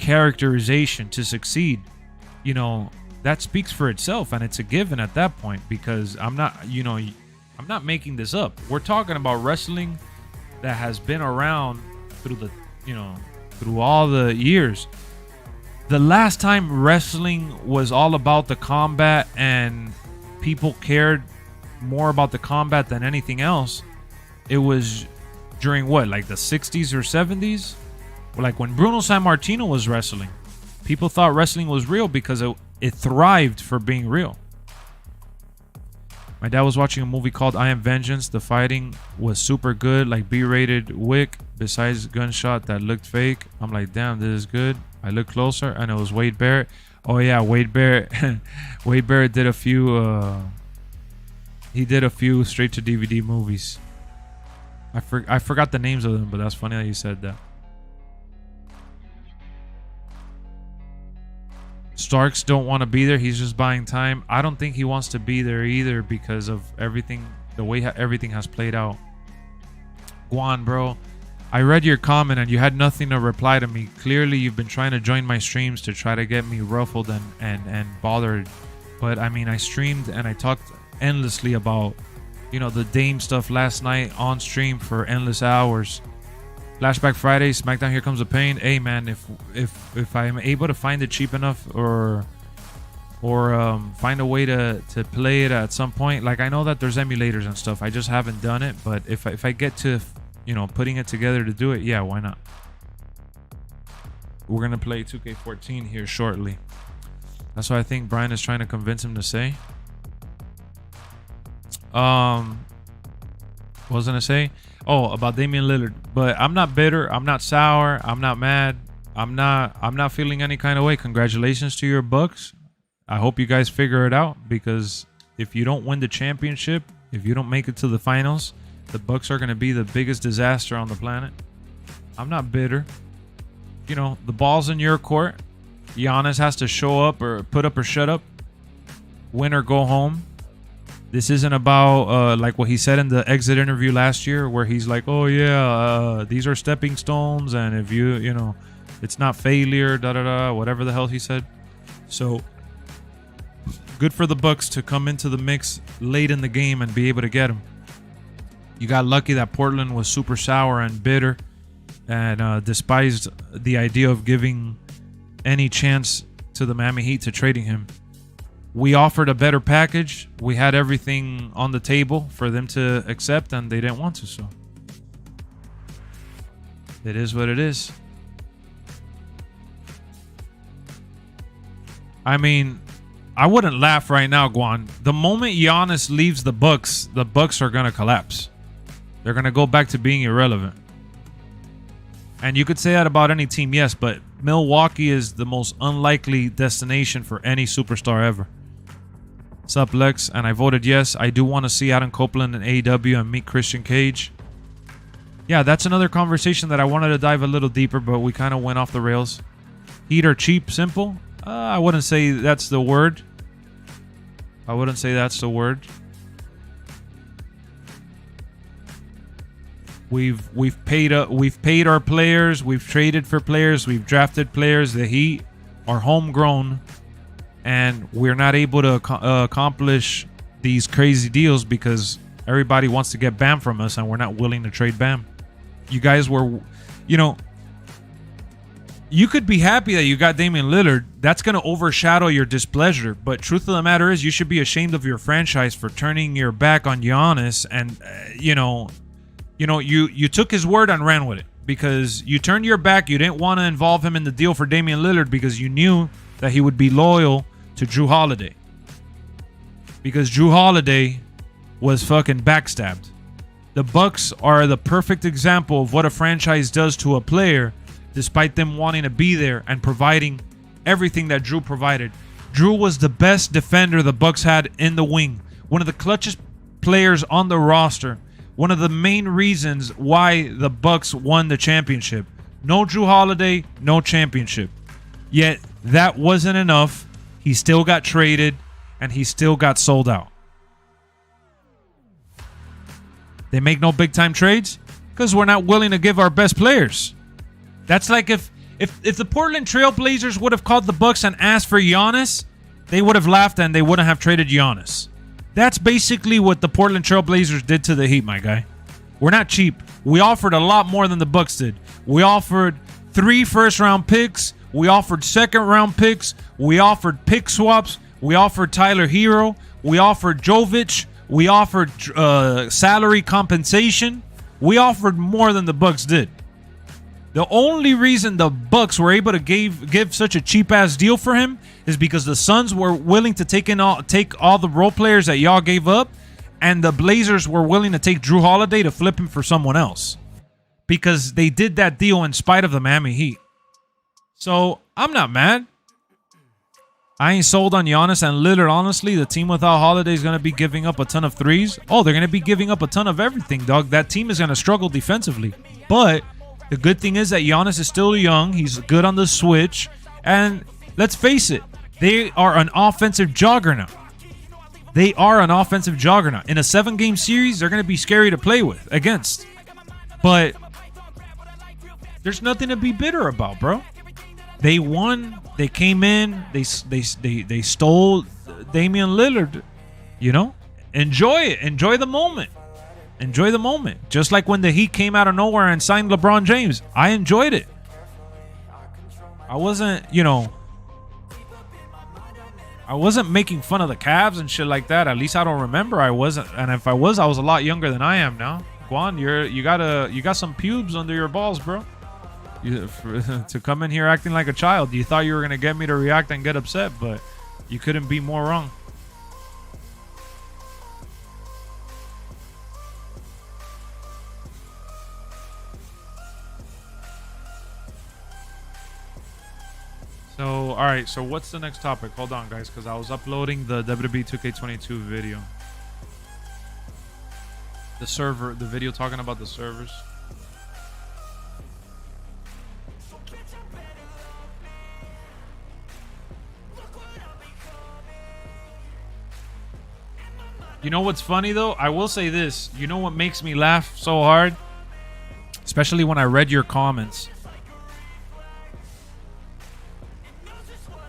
characterization to succeed, that speaks for itself, and it's a given at that point, because I'm not making this up. We're talking about wrestling that has been around through all the years. The last time wrestling was all about the combat and people cared more about the combat than anything else, it was during like the 60s or 70s? Like when Bruno Sammartino was wrestling, people thought wrestling was real because it thrived for being real. My dad was watching a movie called I Am Vengeance. The fighting was super good, like B-rated Wick, besides gunshot that looked fake. I'm like, damn, this is good. I looked closer and it was Wade Barrett. Oh yeah, Wade Barrett. Wade Barrett did a few straight to DVD movies. I forgot the names of them, but that's funny that you said that. Starks don't want to be there. He's just buying time. I don't think he wants to be there either because of everything, the way everything has played out. Guan, bro, I read your comment and you had nothing to reply to me. Clearly, you've been trying to join my streams to try to get me ruffled and bothered. But I mean, I streamed and I talked endlessly about the Dame stuff last night on stream for endless hours. Flashback Friday, SmackDown Here Comes the Pain. Hey man, if I am able to find it cheap enough or find a way to play it at some point, like I know that there's emulators and stuff, I just haven't done it, but if I get to putting it together to do it, yeah, why not? We're gonna play 2K14 here shortly. That's what I think Brian is trying to convince him to say. What was I gonna say? Oh, about Damian Lillard. But I'm not bitter. I'm not sour. I'm not mad. I'm not feeling any kind of way. Congratulations to your Bucks. I hope you guys figure it out, because if you don't win the championship, if you don't make it to the finals, the Bucks are going to be the biggest disaster on the planet. I'm not bitter. You know, the ball's in your court. Giannis has to show up or put up or shut up. Win or go home. This isn't about like what he said in the exit interview last year, where he's like, oh yeah, these are stepping stones, and if you know, it's not failure, whatever the hell he said. So good for the Bucks to come into the mix late in the game and be able to get him. You got lucky that Portland was super sour and bitter and despised the idea of giving any chance to the Miami Heat to trading him. We offered a better package. We had everything on the table for them to accept, and they didn't want to, so it is what it is. I mean, I wouldn't laugh right now, Guan. The moment Giannis leaves the Bucks are going to collapse. They're going to go back to being irrelevant. And you could say that about any team, yes, but Milwaukee is the most unlikely destination for any superstar ever. What's up, Lex? And I voted yes. I do want to see Adam Copeland in AEW and meet Christian Cage. Yeah, that's another conversation that I wanted to dive a little deeper, but we kind of went off the rails. Heat or cheap, simple? I wouldn't say that's the word. I wouldn't say that's the word. We've paid our players. We've traded for players. We've drafted players. The Heat are homegrown, and we're not able to accomplish these crazy deals because everybody wants to get Bam from us, and we're not willing to trade Bam. You guys were, you know, you could be happy that you got Damian Lillard. That's going to overshadow your displeasure. But truth of the matter is, you should be ashamed of your franchise for turning your back on Giannis. And you took his word and ran with it because you turned your back. You didn't want to involve him in the deal for Damian Lillard because you knew that he would be loyal to Drew Holiday. Because Drew Holiday was fucking backstabbed. The Bucks are the perfect example of what a franchise does to a player despite them wanting to be there and providing everything that Drew provided. Drew was the best defender the Bucks had in the wing. One of the clutchest players on the roster. One of the main reasons why the Bucks won the championship. No Drew Holiday, no championship. Yet that wasn't enough. He still got traded and he still got sold out. They make no big time trades because we're not willing to give our best players. That's like if the Portland Trail Blazers would have called the Bucks and asked for Giannis, they would have laughed and they wouldn't have traded Giannis. That's basically what the Portland Trail Blazers did to the Heat, my guy. We're not cheap. We offered a lot more than the Bucks did. We offered 3 first-round picks. We offered second-round picks. We offered pick swaps. We offered Tyler Hero. We offered Jovic. We offered salary compensation. We offered more than the Bucks did. The only reason the Bucks were able to give such a cheap-ass deal for him is because the Suns were willing to take all the role players that y'all gave up, and the Blazers were willing to take Drew Holiday to flip him for someone else. Because they did that deal in spite of the Miami Heat. So, I'm not mad. I ain't sold on Giannis and Lillard. Honestly, the team without Holiday is going to be giving up a ton of threes. Oh, they're going to be giving up a ton of everything, dog. That team is going to struggle defensively. But the good thing is that Giannis is still young. He's good on the switch. And let's face it, they are an offensive juggernaut. They are an offensive juggernaut. In a 7-game series, they're going to be scary to play with against. But there's nothing to be bitter about, bro. They won. They came in. They stole Damian Lillard. You know? Enjoy it. Enjoy the moment. Enjoy the moment. Just like when the Heat came out of nowhere and signed LeBron James. I enjoyed it. I wasn't, I wasn't making fun of the Cavs and shit like that. At least I don't remember I wasn't. And if I was a lot younger than I am now. Guan, you got some pubes under your balls, bro. To come in here acting like a child. You thought you were going to get me to react and get upset, but you couldn't be more wrong. So, all right. So, what's the next topic? Hold on, guys, because I was uploading the WWE 2k22 video. The server, the video talking about the servers. You know what's funny, though? I will say this. You know what makes me laugh so hard? Especially when I read your comments.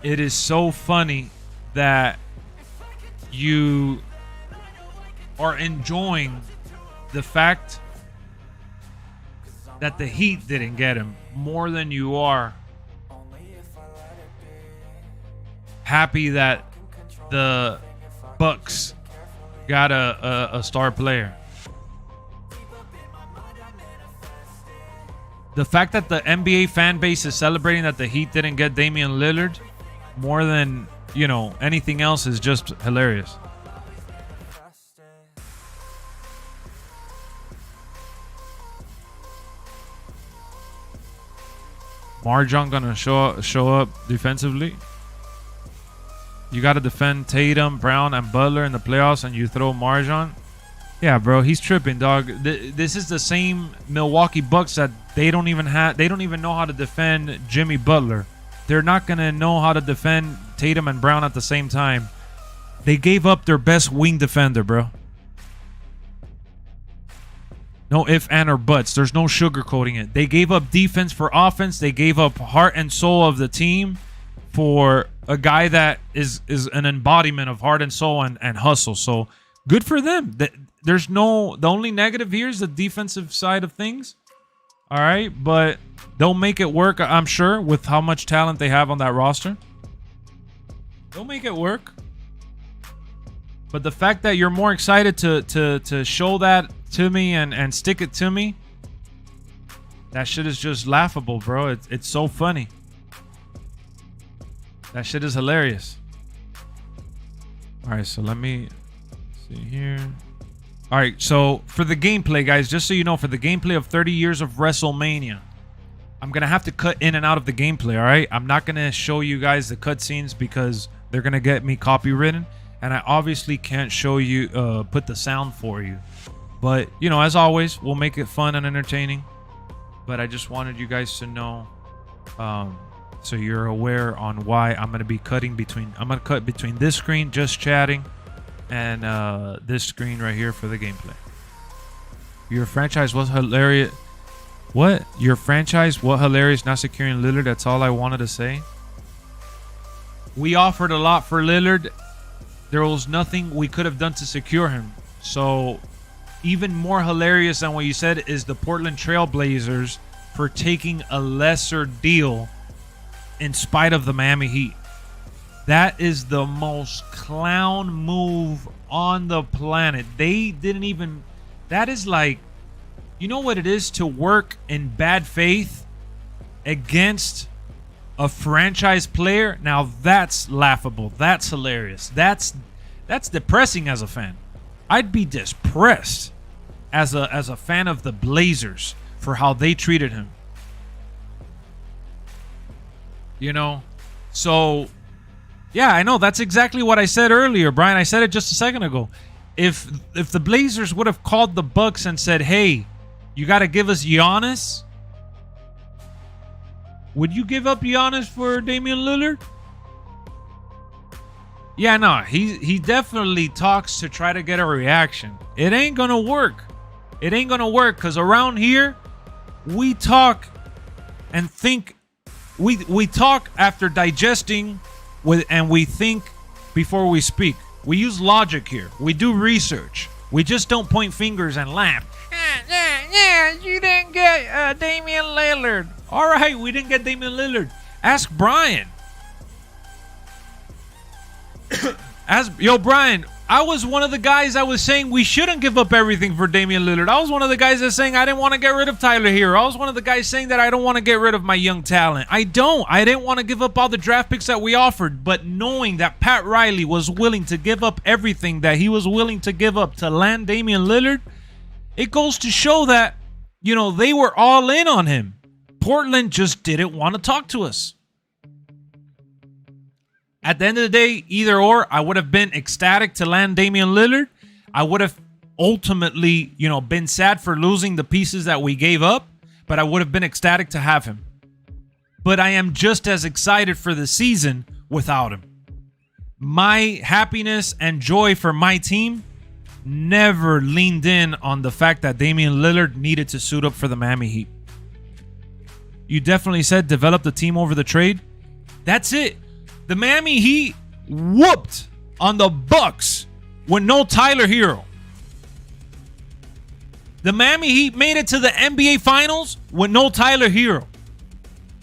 It is so funny that you are enjoying the fact that the Heat didn't get him more than you are happy that the Bucks got a star player. The fact that the NBA fan base is celebrating that the Heat didn't get Damian Lillard more than, you know, anything else is just hilarious. Marjon gonna show up defensively. You got to defend Tatum, Brown, and Butler in the playoffs, and you throw Marjon. Yeah, bro, he's tripping, dog. This is the same Milwaukee Bucks that they don't even know how to defend Jimmy Butler. They're not gonna know how to defend Tatum and Brown at the same time. They gave up their best wing defender, bro. No ifs, and or buts. There's no sugarcoating it. They gave up defense for offense. They gave up heart and soul of the team for a guy that is an embodiment of heart and soul and hustle. So good for them. The only negative here is the defensive side of things. All right, but they'll make it work, I'm sure, with how much talent they have on that roster. They'll make it work. But the fact that you're more excited to show that to me and stick it to me, that shit is just laughable, bro. It's so funny. That shit is hilarious. All right, so let me see here. All right, so for the gameplay, guys, just so you know, for the gameplay of 30 years of WrestleMania, I'm going to have to cut in and out of the gameplay, all right? I'm not going to show you guys the cutscenes because they're going to get me copywritten, and I obviously can't show you, put the sound for you. But, you know, as always, we'll make it fun and entertaining. But I just wanted you guys to know, so you're aware on why I'm going to be cutting between, I'm going to cut between this screen, just chatting, and this screen right here for the gameplay. Your franchise was hilarious. What? Your franchise, what hilarious not securing Lillard. That's all I wanted to say. We offered a lot for Lillard. There was nothing we could have done to secure him. So even more hilarious than what you said is the Portland Trail Blazers for taking a lesser deal in spite of the Miami Heat. That is the most clown move on the planet. They didn't even... That is like... You know what it is to work in bad faith against a franchise player? Now that's laughable. That's hilarious. That's depressing as a fan. I'd be depressed as a fan of the Blazers for how they treated him. You know? So... Yeah, I know. That's exactly what I said earlier, Brian. I said it just a second ago. If the Blazers would have called the Bucks and said, hey, you got to give us Giannis, would you give up Giannis for Damian Lillard? Yeah, no. He definitely talks to try to get a reaction. It ain't going to work. It ain't going to work because around here, we talk and think. We talk after digesting and we think before we speak. We use logic here. We do research. We just don't point fingers and laugh. Yeah, you didn't get Damian Lillard. All right, we didn't get Damian Lillard. Ask Brian. Yo, Brian, I was one of the guys that was saying we shouldn't give up everything for Damian Lillard. I was one of the guys that's saying I didn't want to get rid of Tyler Hero. I was one of the guys saying that I don't want to get rid of my young talent. I didn't want to give up all the draft picks that we offered, but knowing that Pat Riley was willing to give up everything that he was willing to give up to land Damian Lillard, it goes to show that, you know, they were all in on him. Portland just didn't want to talk to us. At the end of the day, either or, I would have been ecstatic to land Damian Lillard. I would have ultimately, been sad for losing the pieces that we gave up, but I would have been ecstatic to have him. But I am just as excited for the season without him. My happiness and joy for my team never leaned in on the fact that Damian Lillard needed to suit up for the Miami Heat. You definitely said develop the team over the trade. That's it. The Miami Heat whooped on the Bucks with no Tyler Hero. The Miami Heat made it to the NBA Finals with no Tyler Hero.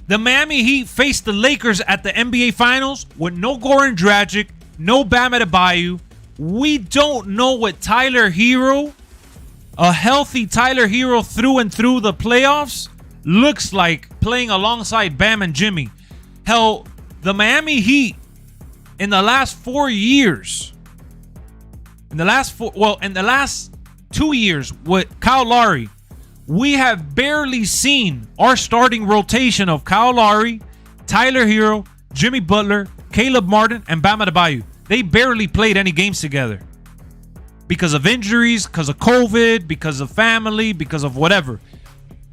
The Miami Heat faced the Lakers at the NBA Finals with no Goran Dragic, no Bam Adebayo. We don't know what Tyler Hero, a healthy Tyler Hero through and through the playoffs, looks like playing alongside Bam and Jimmy. Hell, the Miami Heat in the last 4 years, in the last 2 years with Kyle Lowry, we have barely seen our starting rotation of Kyle Lowry, Tyler Hero, Jimmy Butler, Caleb Martin, and Bam Adebayo. They barely played any games together because of injuries, because of COVID, because of family, because of whatever.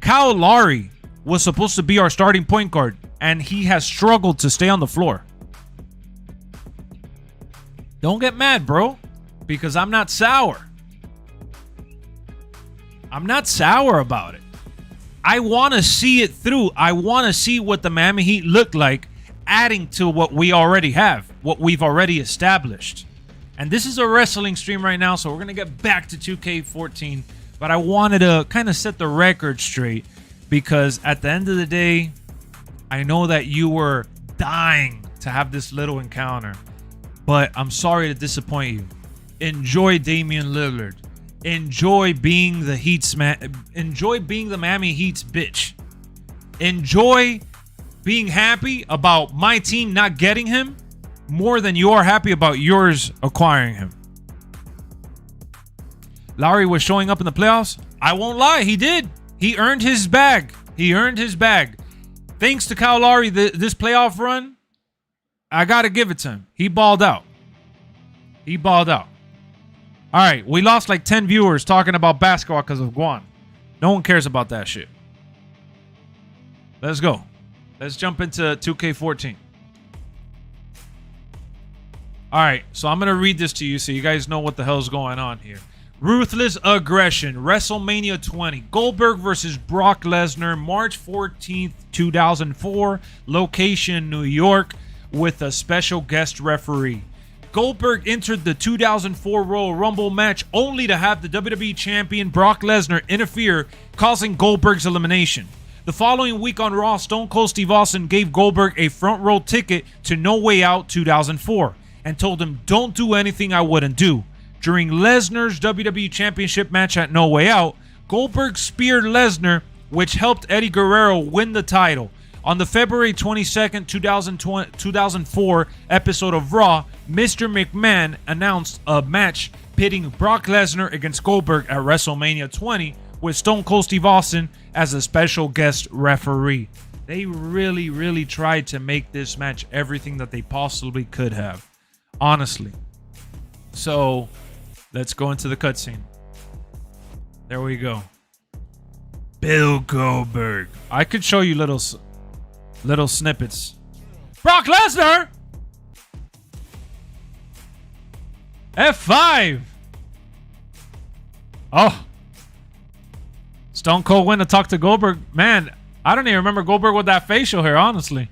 Kyle Lowry was supposed to be our starting point guard, and he has struggled to stay on the floor. Don't get mad, bro, because I'm not sour. I'm not sour about it. I want to see it through. I want to see what the Miami Heat look like, adding to what we already have, what we've already established. And this is a wrestling stream right now, so we're going to get back to 2K14. But I wanted to kind of set the record straight because at the end of the day, I know that you were dying to have this little encounter. But I'm sorry to disappoint you. Enjoy Damian Lillard. Enjoy being the Heat's man. Enjoy being the Miami Heat's bitch. Enjoy being happy about my team not getting him more than you are happy about yours acquiring him. Lowry was showing up in the playoffs. I won't lie, he did. He earned his bag. He earned his bag. Thanks to Kyle Lowry, this playoff run, I got to give it to him. He balled out. He balled out. All right, we lost like 10 viewers talking about basketball because of Guan. No one cares about that shit. Let's go. Let's jump into 2K14. All right, so I'm going to read this to you so you guys know what the hell's going on here. Ruthless Aggression, WrestleMania 20. Goldberg versus Brock Lesnar, March 14th, 2004. Location, New York, with a special guest referee. Goldberg entered the 2004 Royal Rumble match only to have the WWE Champion Brock Lesnar interfere, causing Goldberg's elimination. The following week on Raw, Stone Cold Steve Austin gave Goldberg a front row ticket to No Way Out 2004 and told him, "Don't do anything I wouldn't do." During Lesnar's WWE Championship match at No Way Out, Goldberg speared Lesnar, which helped Eddie Guerrero win the title. On the February 22nd, 2004 episode of Raw, Mr. McMahon announced a match pitting Brock Lesnar against Goldberg at WrestleMania 20 with Stone Cold Steve Austin as a special guest referee. They really, really tried to make this match everything that they possibly could have. Honestly. So, let's go into the cutscene. There we go. Bill Goldberg. I could show you little snippets. Brock Lesnar! F5! Oh. Stone Cold went to talk to Goldberg. Man, I don't even remember Goldberg with that facial hair, honestly.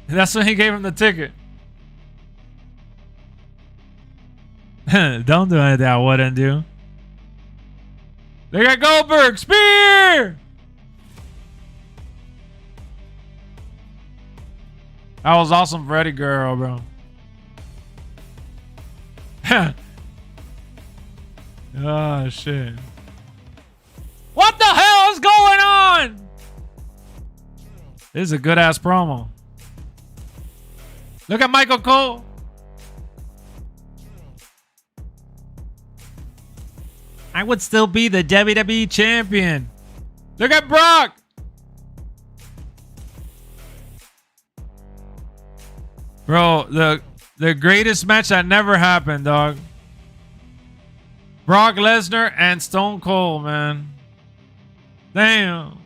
That's when he gave him the ticket. Don't do anything I wouldn't do. Look at Goldberg! Spear! That was awesome for Eddie Guerrero, bro. Oh, shit. What the hell is going on? This is a good-ass promo. Look at Michael Cole. I would still be the WWE champion. Look at Brock. Bro, the greatest match that never happened, dog. Brock Lesnar and Stone Cold, man. Damn.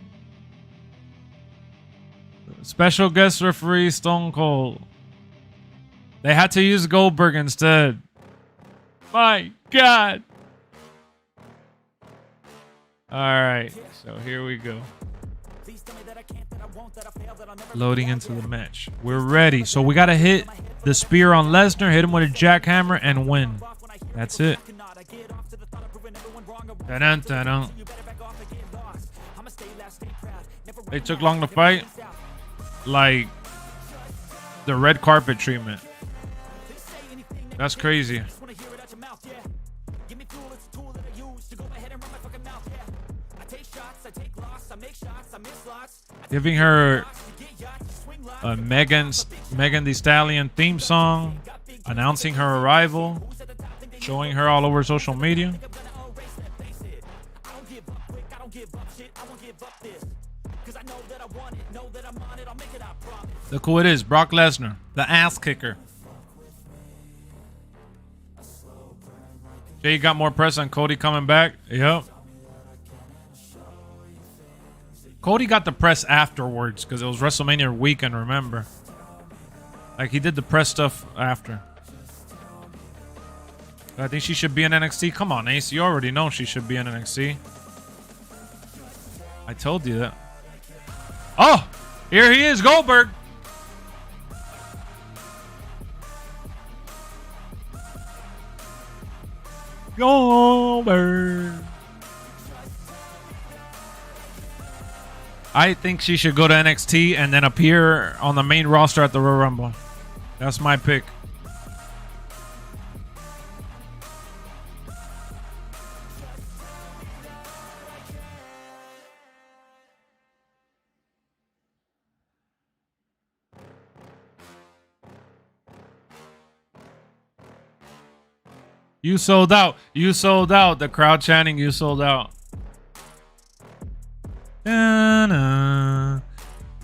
Special guest referee Stone Cold. They had to use Goldberg instead. My God. All right, so here we go. Loading into the match. We're ready. So we got to hit the spear on Lesnar, hit him with a jackhammer, and win. That's it. Dun-dun, dun-dun. They took long to fight. Like the red carpet treatment. That's crazy. Giving her a Megan Thee Stallion theme song, announcing her arrival, showing her all over social media. Look who it is, Brock Lesnar, the ass kicker. Jay got more press on Cody coming back. Yep. Cody got the press afterwards because it was WrestleMania weekend, remember? Like, he did the press stuff after. I think she should be in NXT. Come on, Ace. You already know she should be in NXT. I told you that. Oh! Here he is, Goldberg. Goldberg. I think she should go to NXT and then appear on the main roster at the Royal Rumble. That's my pick. You sold out. You sold out. The crowd chanting, you sold out. Da-na,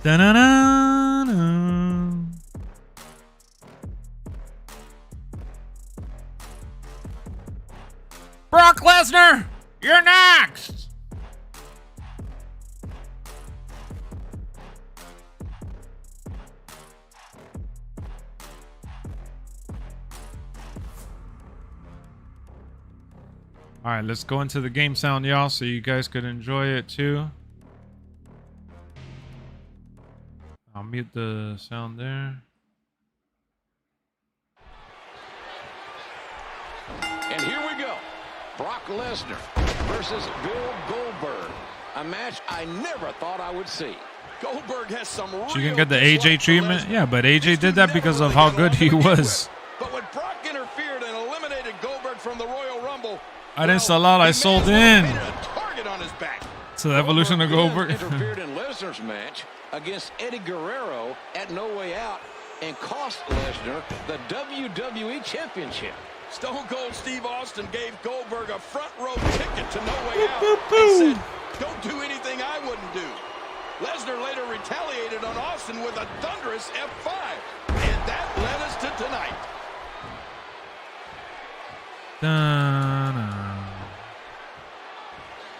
da-na-na-na. Brock Lesnar, you're next. All right, let's go into the game sound, y'all, so you guys could enjoy it too. I'll mute the sound there. And here we go. Brock Lesnar versus Bill Goldberg. A match I never thought I would see. Goldberg has some real... She can get the AJ treatment? Yeah, but AJ did that because of how good he was. But when Brock interfered and eliminated Goldberg from the Royal Rumble, I didn't sell out, I sold in. Target on his back. So the evolution of Goldberg. Interfered in Lesnar's match against Eddie Guerrero at No Way Out and cost Lesnar the WWE Championship. Stone Cold Steve Austin gave Goldberg a front row ticket to No Way Out and said, "Don't do anything I wouldn't do." Lesnar later retaliated on Austin with a thunderous F5, and that led us to tonight.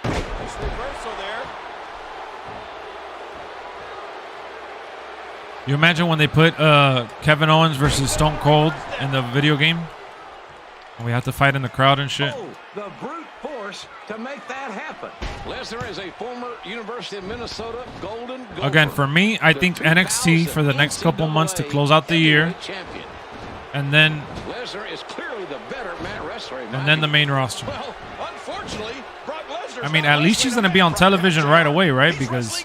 Nice reversal there. You imagine when they put Kevin Owens versus Stone Cold in the video game? And we have to fight in the crowd and shit. Oh, the brute force to make that happen. Lesnar is a former University of Minnesota Golden Goldberg. Again, for me, I think NXT for the next couple months to close out the year. And then Lesnar is clearly the better mat wrestler. And then the main roster. Well, unfortunately, Brock Lesnar. I mean, at least she's going to be on television right away, right? Because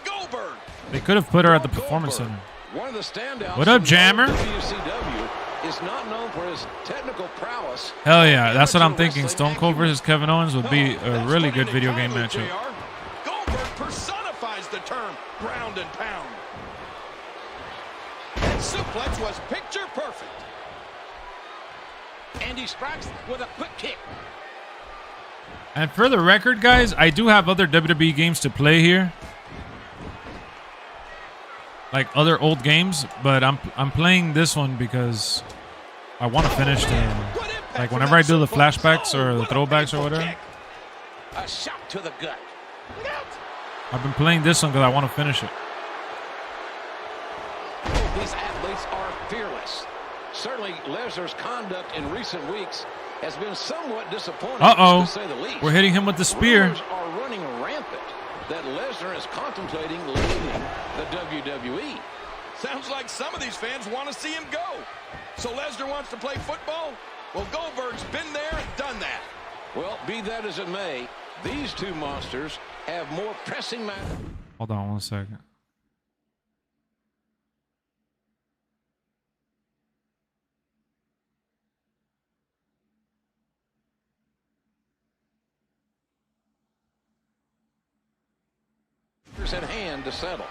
they could have put her at the Performance Center. One of the standouts. What up, Jammer? WCW is not known for his technical prowess. Hell yeah, that's what I'm thinking. Stone Cold versus Kevin Owens would be a really good video game matchup. Goldberg personifies the term ground and pound. That suplex was picture perfect. And he strikes with a quick kick. And for the record, guys, I do have other WWE games to play here. like other old games, but I'm playing this one because I want to finish the, like whenever I do the flashbacks or the throwbacks or whatever. A shot to the gut. I've been playing this one because I want to finish it. These athletes are fearless. Certainly, Lesnar's conduct in recent weeks has been somewhat disappointing, to say the least. We're hitting him with the spear. Rumors are running rampant that Lesnar is contemplating leaving the WWE. Sounds like some of these fans want to see him go. So Lesnar wants to play football? Well, Goldberg's been there and done that. Well, be that as it may, these two monsters have more pressing matters. Hold on 1 second. At hand to settle.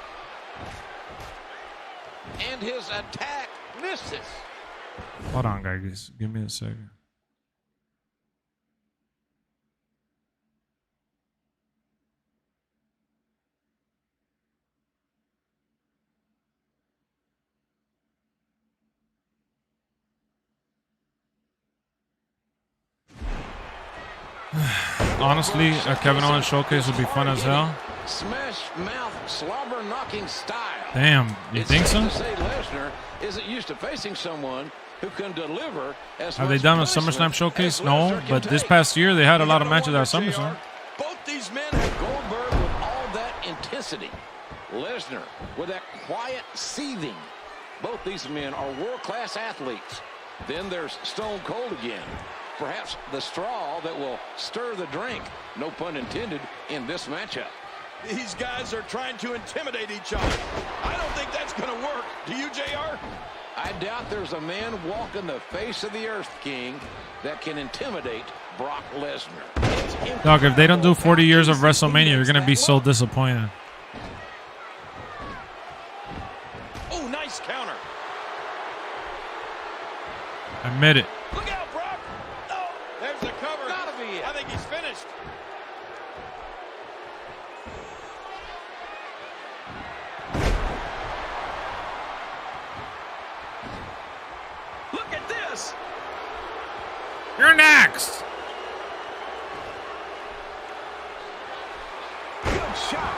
And his attack misses. Hold on, guys. Give me a second. Honestly, a Kevin Owens showcase would be fun as hell. Smash mouth slobber knocking style. Damn, you think so? To say Lesnar isn't used to facing someone who can deliver as Have they done a SummerSlam showcase? No, but this past year they had a lot of matches at SummerSlam. Both these men have Goldberg with all that intensity. Lesnar with that quiet seething. Both these men are world-class athletes. Then there's Stone Cold again. Perhaps the straw that will stir the drink, no pun intended, in this matchup. These guys are trying to intimidate each other. I don't think that's going to work. Do you, JR? I doubt there's a man walking the face of the earth, King, that can intimidate Brock Lesnar. Dog, if they don't do 40 years of WrestleMania, you're going to be so disappointed. Oh, nice counter. Admit it. Look out, Brock. Oh, there's the cover. Gotta be it. I think he's finished. Look at this. You're next. Good shot.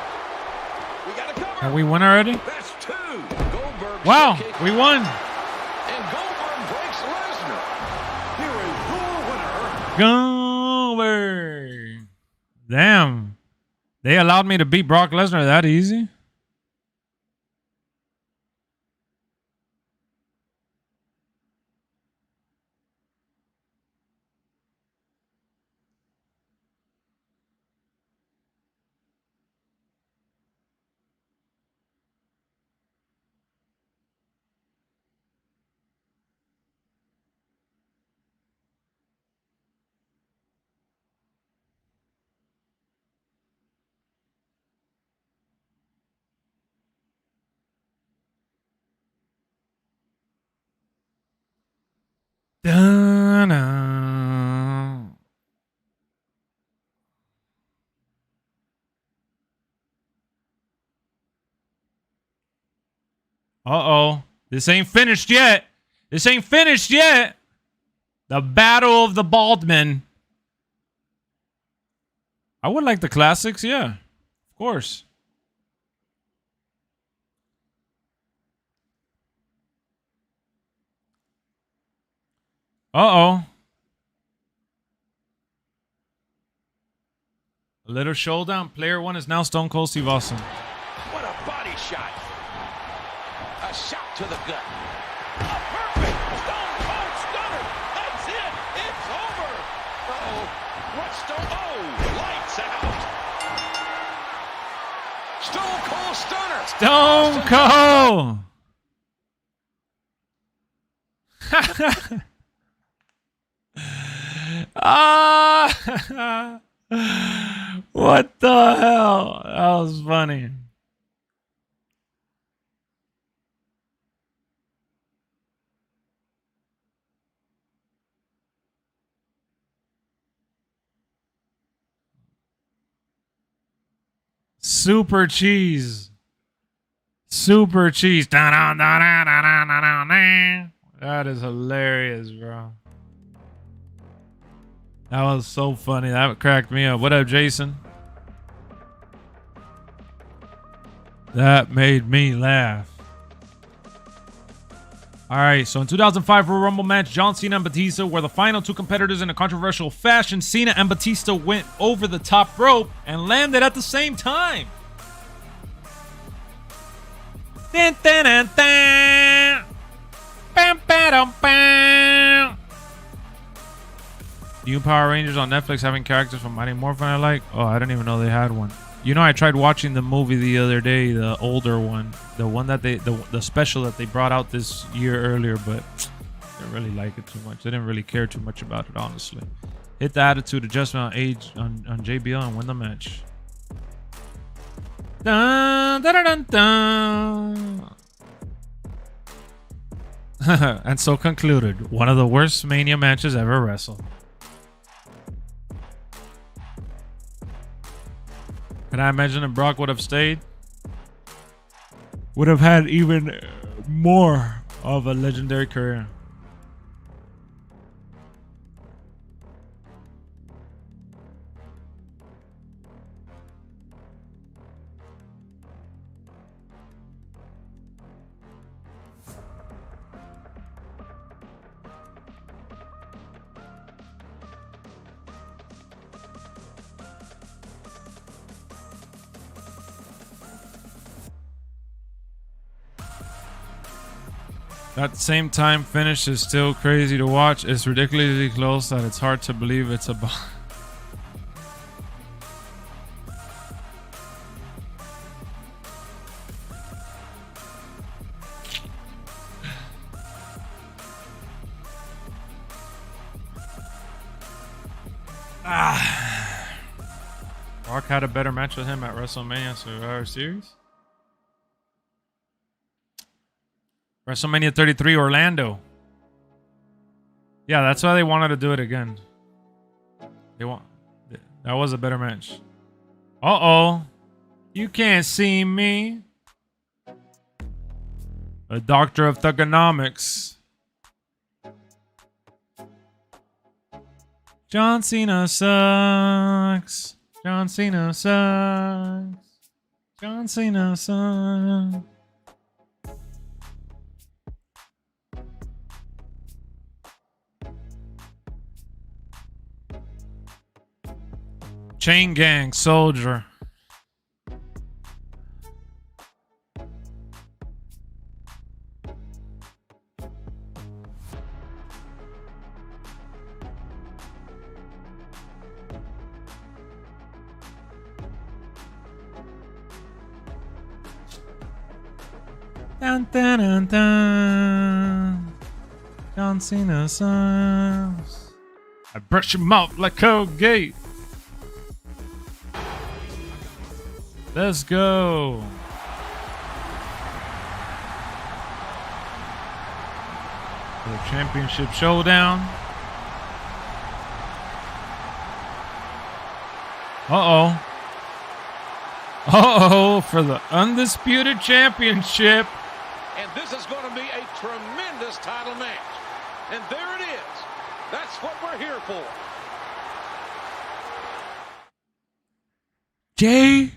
We got a cover. Have we won already? That's two. Goldberg Wow, showcased- we won. And Goldberg breaks Lesnar. Here is your winner. Goldberg. Damn. They allowed me to beat Brock Lesnar that easy? Da-na. Uh-oh. This ain't finished yet. This ain't finished yet. The Battle of the Baldmen. I would like the classics, yeah. Of course. Uh-oh. A little showdown. Player one is now Stone Cold Steve Austin. What a body shot. A shot to the gut. A perfect Stone Cold stunner. That's it. It's over. Uh-oh. What Stone? Oh, lights out. Stone Cold stunner. Stone Cold. Ah, what the hell? That was funny. Super cheese. Super cheese. That is hilarious, bro. That was so funny. That cracked me up. What up, Jason? That made me laugh. All right, so in 2005 Royal Rumble match, John Cena and Batista were the final two competitors in a controversial fashion. Cena and Batista went over the top rope and landed at the same time. Dun, dun, dun, dun. Bam, ba-dum, bam. New Power Rangers on Netflix having characters from Mighty Morphin I like. Oh, I didn't even know they had one. You know, I tried watching the movie the other day, the older one, the one that the special that they brought out this year earlier, but I didn't really like it too much. I didn't really care too much about it, honestly. Hit the attitude adjustment on age on JBL and win the match. Dun, dun, dun, dun, dun. And so concluded, one of the worst Mania matches ever wrestled. Can I imagine if Brock would have stayed? Would have had even more of a legendary career. That same time finish is still crazy to watch. It's ridiculously close that it's hard to believe it's a Rock had a better match with him at WrestleMania Survivor Series. WrestleMania 33 Orlando. Yeah, that's why they wanted to do it again. That was a better match. Uh-oh. You can't see me. A doctor of thugonomics. John Cena sucks. John Cena sucks. John Cena sucks. Chain Gang Soldier. Dun, dun, dun, dun. John Cena sucks. I brush him off like Colgate. Let's go. The championship showdown. Uh-oh. Uh-oh, for the undisputed championship. And this is going to be a tremendous title match. And there it is. That's what we're here for. JBL.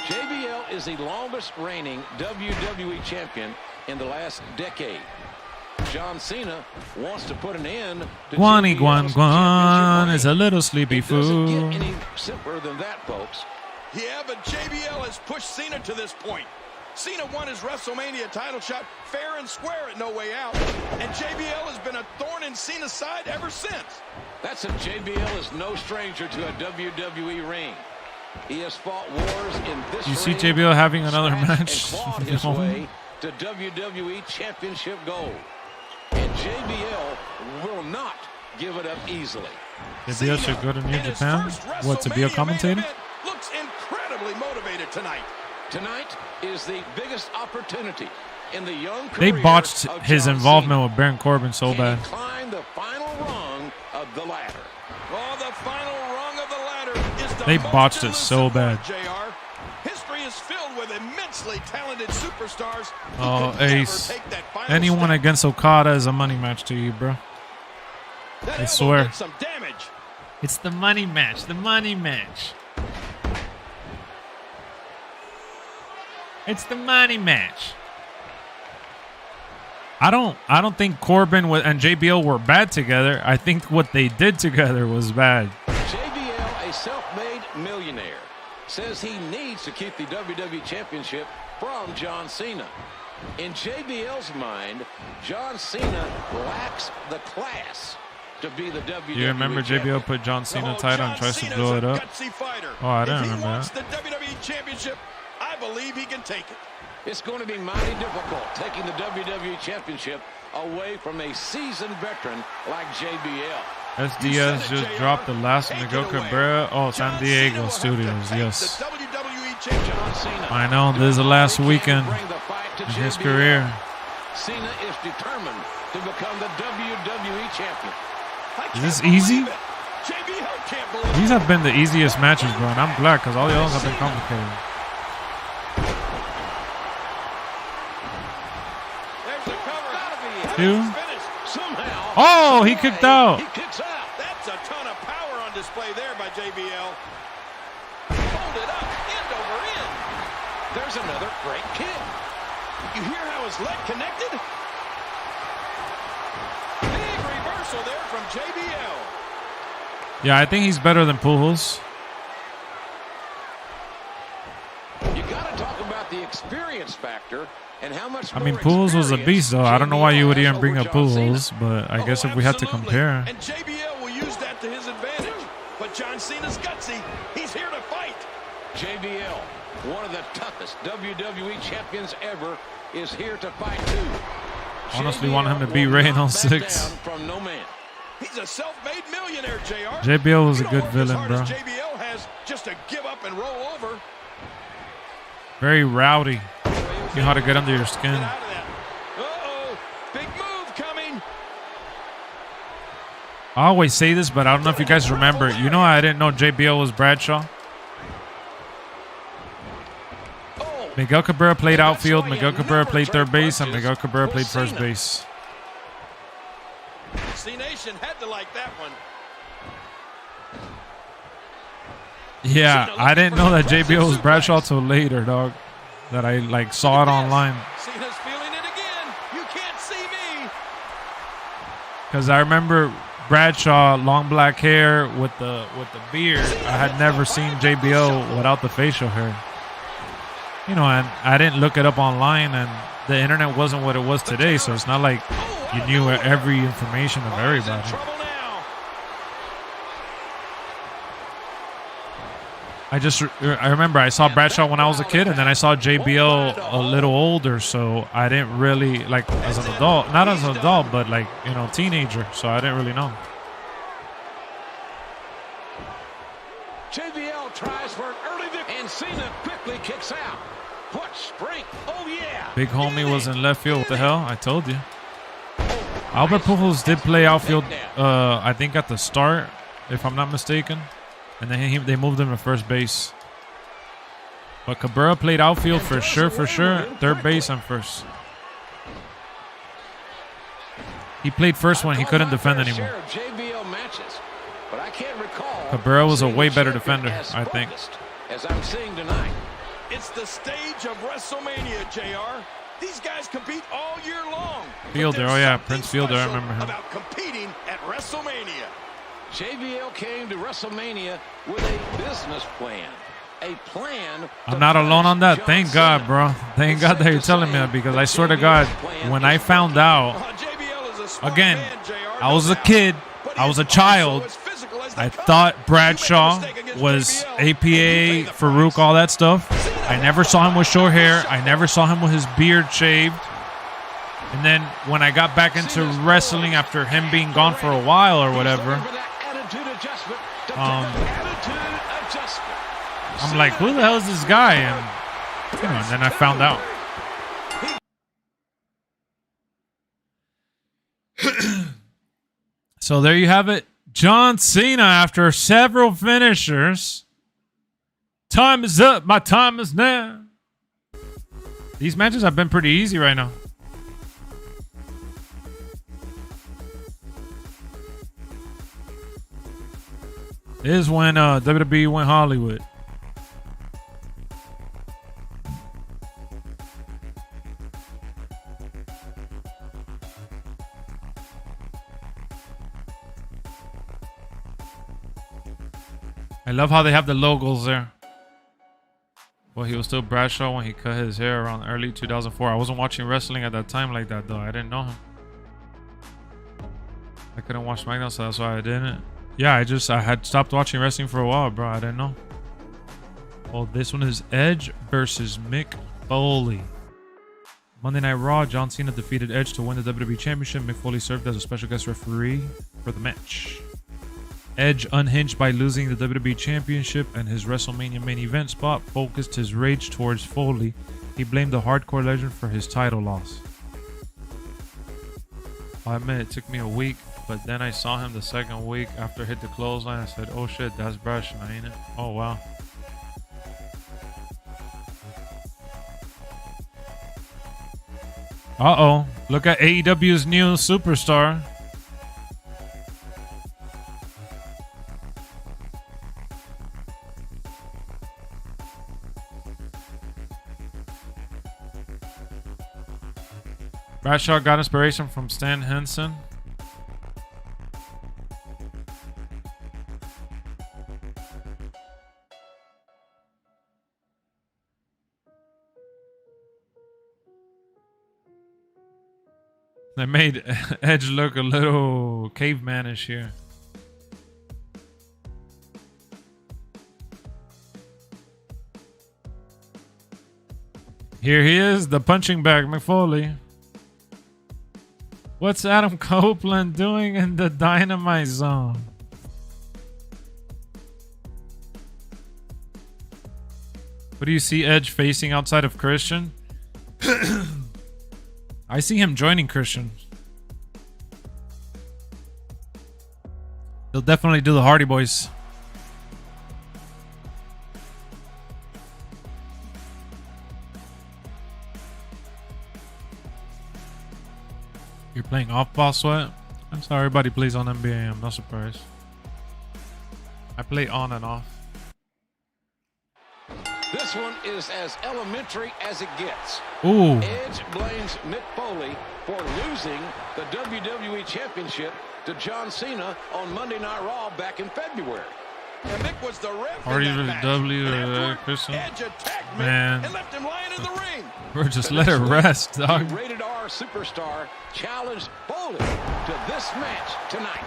JBL is the longest reigning WWE champion in the last decade. John Cena wants to put an end to Guan is a little sleepy fool. It doesn't get any simpler than that, folks. Yeah, but JBL has pushed Cena to this point. Cena won his WrestleMania title shot fair and square at No Way Out, and JBL has been a thorn in Cena's side ever since. That's if JBL is no stranger to a WWE ring. He has fought wars in this You see ring, JBL having another match? and clawed his way to WWE Championship gold. And JBL will not give it up easily. JBL should go to New Japan. What, to be a commentator? Looks incredibly motivated tonight. Tonight is the biggest opportunity in the young They career botched of his John involvement Cena. with Baron Corbin so Can bad. he climb the final rung of the ladder? Oh, the final rung of the ladder is They botched it so bad. JR. History is filled with immensely talented superstars. Oh, Ace. Anyone against Okada is a money match to you, bro. I swear. Some damage. It's the money match. The money match. It's the money match. I don't think Corbin and JBL were bad together. I think what they did together was bad. JBL, a self-made millionaire, says he needs to keep the WWE Championship from John Cena. In JBL's mind, John Cena lacks the class to be the WWE You remember champion. JBL put John Cena title and tries to blow it up? Oh, I didn't remember that. The WWE Championship, I believe he can take it. It's going to be mighty difficult taking the WWE Championship away from a seasoned veteran like JBL. SDS just dropped the last Miguel Cabrera. Oh, San Diego Studios, yes. I know, this is the last weekend in his career. Cena is determined to become the WWE champion. Is this easy? These have been the easiest matches, bro, and I'm glad because all the others have been complicated. Two. Oh, he kicked out. He kicks out. That's a ton of power on display there by JBL. Hold it up, end over end. There's another great kick. You hear how his leg connected? Big reversal there from JBL. Yeah, I think he's better than Pujols. You got to talk about the experience factor. And how much I mean, Pujols was a beast, though. I don't know why you would even bring up Pujols, but I guess if we had to compare. And JBL will use that to his advantage. But John Cena's gutsy. He's here to fight. JBL, one of the toughest WWE champions ever, is here to fight too. Honestly, want him to beat Ray in 06. From no man. He's a self-made millionaire, JR. JBL was a good villain, bro. JBL has just to give up and roll over. Very rowdy. You know how to get under your skin. Uh-oh, big move coming. I always say this, but I don't know if you guys remember. You know I didn't know JBL was Bradshaw? Miguel Cabrera played outfield, Miguel Cabrera played third base, and Miguel Cabrera played first base. C-Nation had to like that one. Yeah, I didn't know that JBL was Bradshaw till later, dog. That I saw it online. Cena's feeling it again. You can't see me. Because I remember Bradshaw, long black hair with the beard. I had never seen JBL without the facial hair. You know, and I didn't look it up online, and the internet wasn't what it was today, so it's not like you knew every information of everybody. I remember I saw Bradshaw when I was a kid, and then I saw JBL a little older, so I didn't really, as an adult, not as an adult, but teenager, so I didn't really know. JBL tries for an early victory, and Cena quickly kicks out. What strength! Oh yeah! Big homie was in left field. What the hell? I told you. Albert Pujols did play outfield, I think at the start, if I'm not mistaken. And then they moved him to first base. But Cabrera played outfield for sure. Third base and first. He played first when he couldn't defend anymore. Cabrera was a way better defender, I think. As I'm seeing tonight, it's the stage of WrestleMania, JR. These guys compete all year long. Fielder, oh yeah, Prince Fielder, I remember him. About competing at WrestleMania. JBL came to WrestleMania with a business plan. A plan. I'm not alone on that. Thank God, bro. Thank God that you're telling me that, because I swear to God, when I found out, again, I was a kid, I was a child, I thought Bradshaw was APA, Farouk, all that stuff. I never saw him with short hair. I never saw him with his beard shaved. And then when I got back into wrestling after him being gone for a while or whatever, I'm like, who the hell is this guy? And then I found out. So there you have it. John Cena, after several finishers, Time is up. My time is now. These matches have been pretty easy right now. This is when WWE went Hollywood. I love how they have the logos there. Well, he was still Bradshaw when he cut his hair around early 2004. I wasn't watching wrestling at that time like that, though. I didn't know him. I couldn't watch SmackDown, so that's why I didn't. Yeah, I had stopped watching wrestling for a while, bro. I didn't know. Well, this one is Edge versus Mick Foley. Monday Night Raw, John Cena defeated Edge to win the WWE Championship. Mick Foley served as a special guest referee for the match. Edge, unhinged by losing the WWE Championship and his WrestleMania main event spot, focused his rage towards Foley. He blamed the hardcore legend for his title loss. I admit it took me a week, but then I saw him the second week after hit the clothesline. I said, oh shit, that's Bradshaw, ain't it? Oh wow. Uh-oh. Look at AEW's new superstar. Bradshaw got inspiration from Stan Henson. They made Edge look a little cavemanish here. Here he is, the punching bag, Mick Foley. What's Adam Copeland doing in the Dynamite Zone? What do you see Edge facing outside of Christian? I see him joining Christian. He'll definitely do the Hardy Boys. You're playing off-ball sweat? I'm sorry, everybody plays on NBA. I'm not surprised. I play on and off. This one is as elementary as it gets. Ooh. Edge blames Mick Foley for losing the WWE Championship to John Cena on Monday Night Raw back in February. And Mick was the ref Hardy in versus that match. W And Christian. Edge attacked Mick Man. and left him lying in the ring. Bro, just let it rest, dog. The Rated R superstar challenged Foley to this match tonight.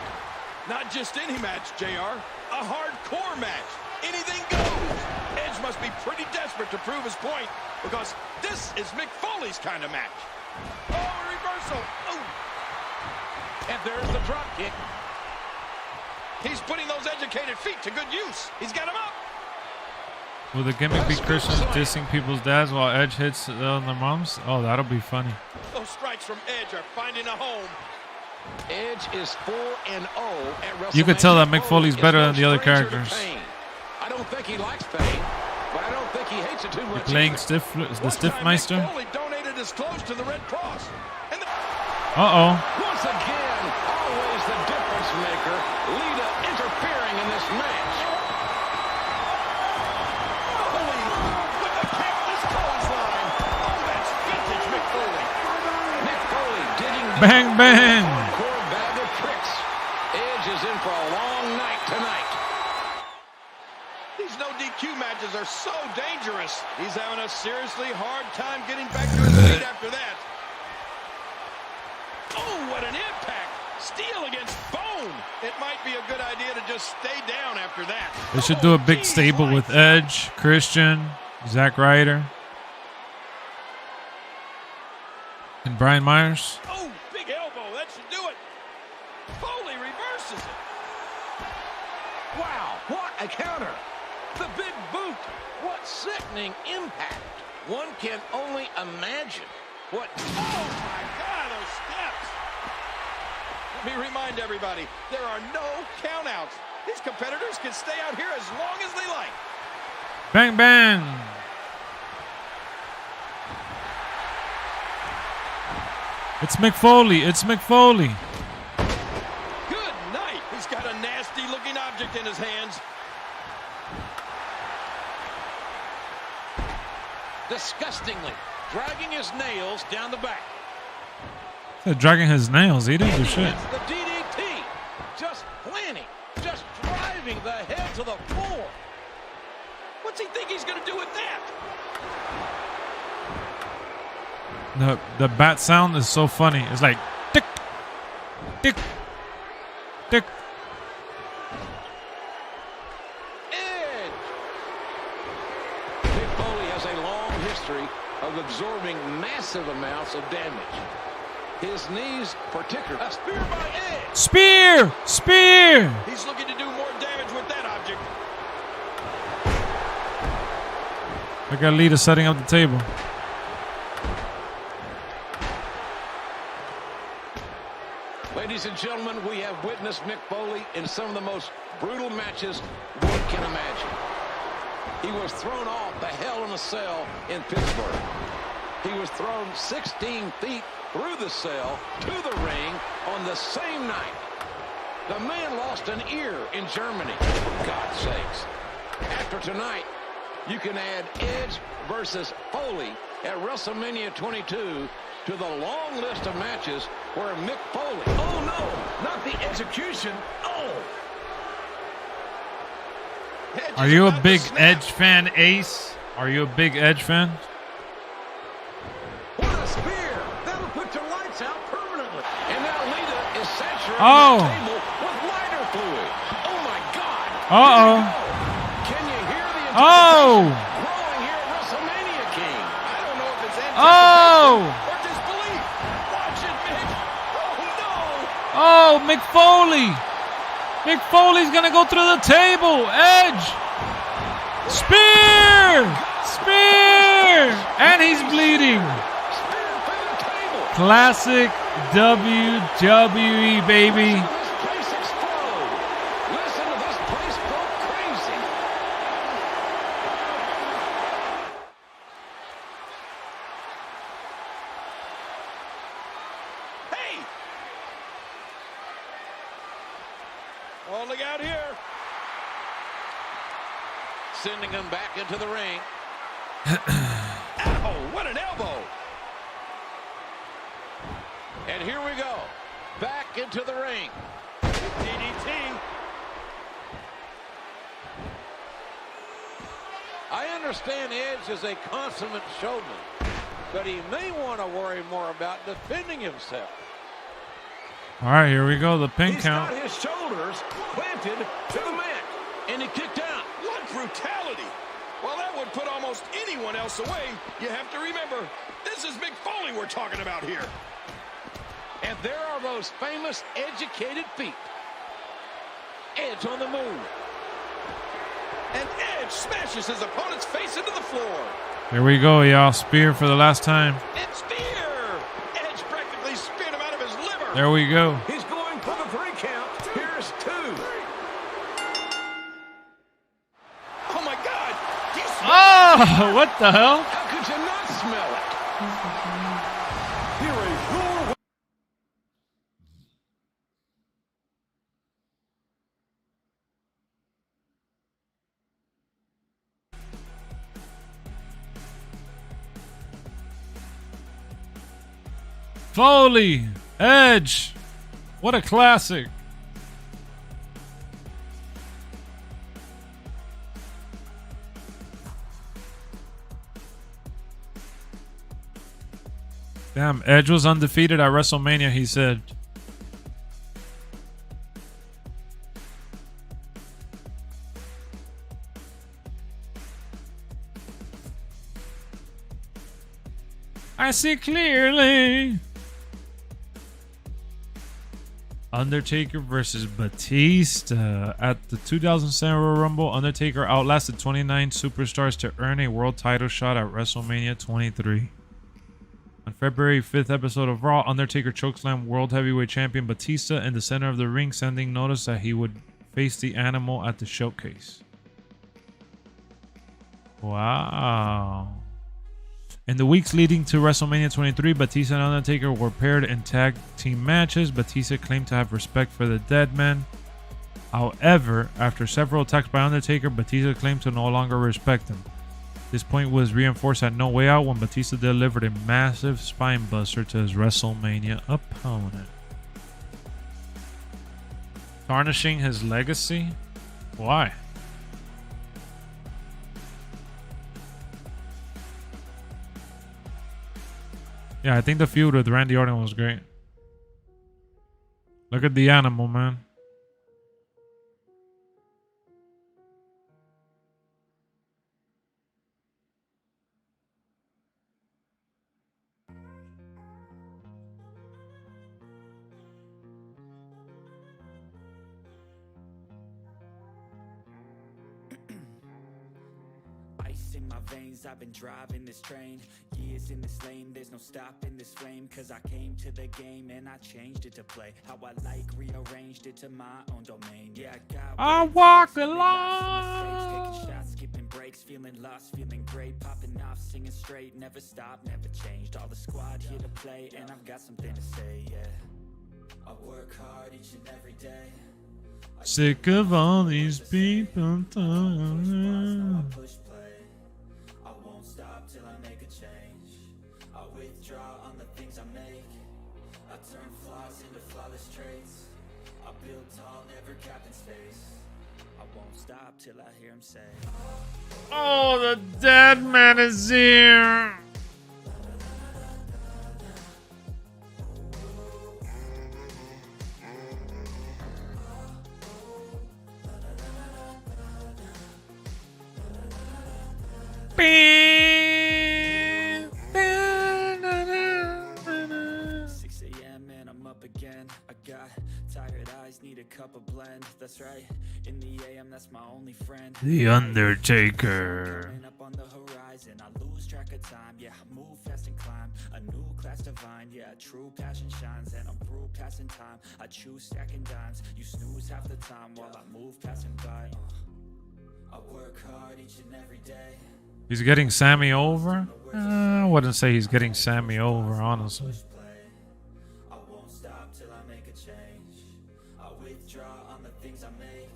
Not just any match, JR. A hardcore match. Anything goes. Edge must be pretty desperate to prove his point because this is Mick Foley's kind of match. Oh, a reversal. Oh. And there's the drop kick. He's putting those educated feet to good use. He's got him up. Will the gimmick be Christians dissing people's dads while Edge hits on their moms? Oh, that'll be funny. Those strikes from Edge are finding a home. Edge is 4-0 at WrestleMania. You could tell that Mick Foley's better than the other characters. I don't think he likes pain, but I don't think he hates it too much. You're playing the Stiffmeister? Foley donated his clothes to the Red Cross. And Uh-oh. Once again, always the difference maker. Lita interfering in this match. Foley with the cactus clothesline. Oh, that's vintage Mick Foley. Mick Foley digging deep. Bang, bang. Hardcore bag of tricks. Edge is in for a long night tonight. These no DQ matches are so dangerous. He's having a seriously hard time getting back to his feet after that. Oh, what an impact. Steel against bone. It might be a good idea to just stay down after that. They should do a big stable with Edge, Christian, Zack Ryder, and Brian Myers. Oh, big elbow. That should do it. Foley reverses it. Wow, what a counter. The big boot. What sickening impact. One can only imagine what... Oh, my God, those steps. Let me remind everybody, there are no countouts. These competitors can stay out here as long as they like. Bang, bang. It's Mick Foley. It's Mick Foley. Good night. He's got a nasty-looking object in his hands. Disgustingly dragging his nails down the back. Dragging his nails. He didn't do shit. It's the DDT. Just planning. Just driving the head to the floor. What's he think he's going to do with that? The bat sound is so funny. It's like tick, tick, tick. Edge. Mick Foley has a long history of absorbing massive amounts of damage. His knees particularly. A spear by Edge. Spear! Spear! He's looking to do more damage with that object. Look at Lita setting up the table. Ladies and gentlemen, we have witnessed Mick Foley in some of the most brutal matches one can imagine. He was thrown off the Hell in a Cell in Pittsburgh. He was thrown 16 feet through the cell to the ring on the same night. The man lost an ear in Germany, for God's sakes. After tonight, you can add Edge versus Foley at WrestleMania 22 to the long list of matches where Mick Foley... Oh, no! Not the execution! Oh! Are you a big Edge fan, Ace? Are you a big Edge fan? What a spear! That'll put your lights out permanently. And now Lita is saturating Oh. the table with lighter fluid. Oh, my God! Uh-oh. Can you hear the Oh! growing here at WrestleMania, King? I don't know if it's Oh! or disbelief. Watch it, Mick. Oh, no! Oh, Mick Foley! Mick Foley's gonna go through the table. Edge! Spear! Spear! And he's bleeding. Spear through the table. Classic WWE, baby. Listen to this place explode. Listen to this place go crazy. Hey! Oh, look out here. Sending him back into the ring. Ow, what an elbow. And here we go. Back into the ring. DDT. I understand Edge is a consummate showman, but he may want to worry more about defending himself. All right, here we go. The pin He's count. got his shoulders planted to the mat, and he kicked out. What brutality. Well, that would put almost anyone else away. You have to remember, this is Mick Foley we're talking about here. And there are those famous educated feet. Edge on the move. And Edge smashes his opponent's face into the floor. Here we go, y'all. Spear for the last time. And spear. Edge practically spit him out of his liver. There we go. He's going for the 3 count. Here's 2. Oh, my God. Do you smell Oh, what the hell? How could you not smell it? Here is your... Foley, Edge. What a classic. Damn, Edge was undefeated at WrestleMania, he said. I see clearly. Undertaker versus Batista. At the 2007 Royal Rumble, Undertaker outlasted 29 superstars to earn a world title shot at WrestleMania 23. On February 5th episode of Raw, Undertaker chokeslammed World Heavyweight Champion Batista in the center of the ring, sending notice that he would face the Animal at the showcase. Wow. In the weeks leading to WrestleMania 23, Batista and Undertaker were paired in tag team matches. Batista claimed to have respect for the dead man. However, after several attacks by Undertaker, Batista claimed to no longer respect him. This point was reinforced at No Way Out when Batista delivered a massive spine buster to his WrestleMania opponent. Tarnishing his legacy? Why? Yeah, I think the feud with Randy Orton was great. Look at the animal, man. In my veins, I've been driving this train, years in this lane, there's no stopping this flame, cause I came to the game and I changed it to play how I like, rearranged it to my own domain. Yeah, I walk the line, taking shots, skipping breaks, feeling lost, feeling great, popping off, singing straight, never stopped, never changed, all the squad here to play, and I've got something to say. Yeah, I work hard each and every day, sick of all these people talking. Till I make a change, I withdraw on the things I make, I turn flaws into flawless traits, I build tall, never capped in space, I won't stop till I hear him say, oh, the dead man is here. need a cup of blend, that's right. In the AM, that's my only friend. The Undertaker. Up on the horizon, I lose track of time. Yeah, I move fast and climb. A new class divine. Yeah, true passion shines, and I'm through passing time. I choose stacking dimes. You snooze half the time while I move passing by. I work hard each and every day. He's getting Sammy over? I wouldn't say he's getting Sammy over, honestly. I won't stop till I make a change. I withdraw on the things I make.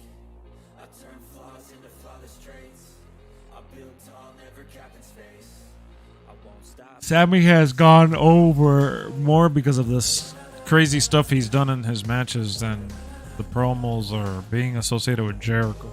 I turn flaws into flawless traits. I build tall, never cap in space. I won't stop. Sammy has gone over more because of this crazy stuff he's done in his matches than the promos or being associated with Jericho.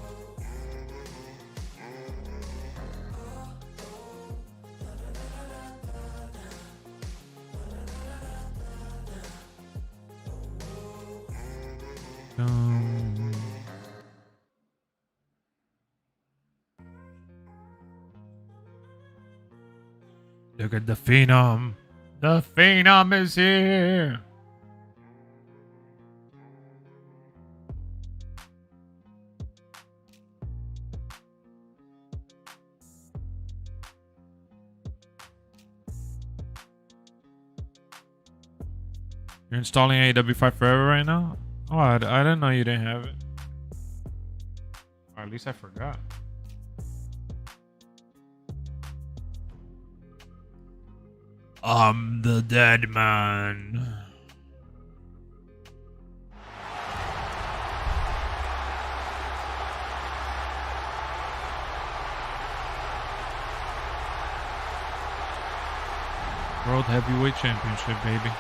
Look at the Phenom. The Phenom is here. You're installing AEW Fight Forever right now? Oh, I didn't know you didn't have it. Or at least I forgot. I'm the dead man. World Heavyweight Championship, baby.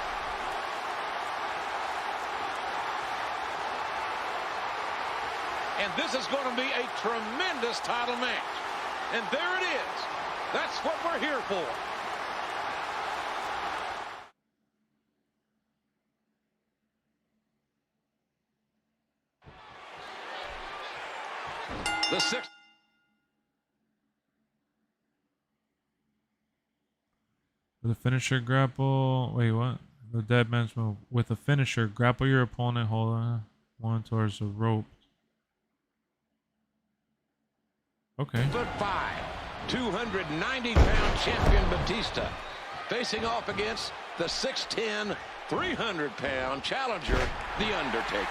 And this is going to be a tremendous title match. And there it is. That's what we're here for. The sixth. With a finisher grapple. Wait, what? The dead man's move. With a finisher, grapple your opponent, hold on one towards the rope. Okay. 5'5", 290-pound champion Batista facing off against the 6'10", 300-pound challenger, The Undertaker.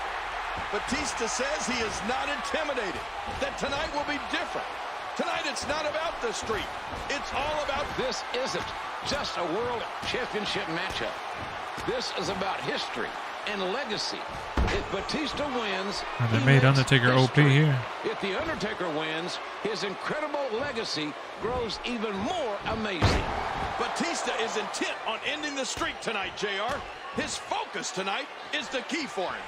Batista says he is not intimidated, that tonight will be different. Tonight it's it's not about the streak. It's all about... This isn't just a world championship matchup. This is about history and legacy. If Batista wins, and they made Undertaker OP here. If The Undertaker wins, his incredible legacy grows even more amazing. Batista is intent on ending the streak tonight, JR. His focus tonight is the key for him.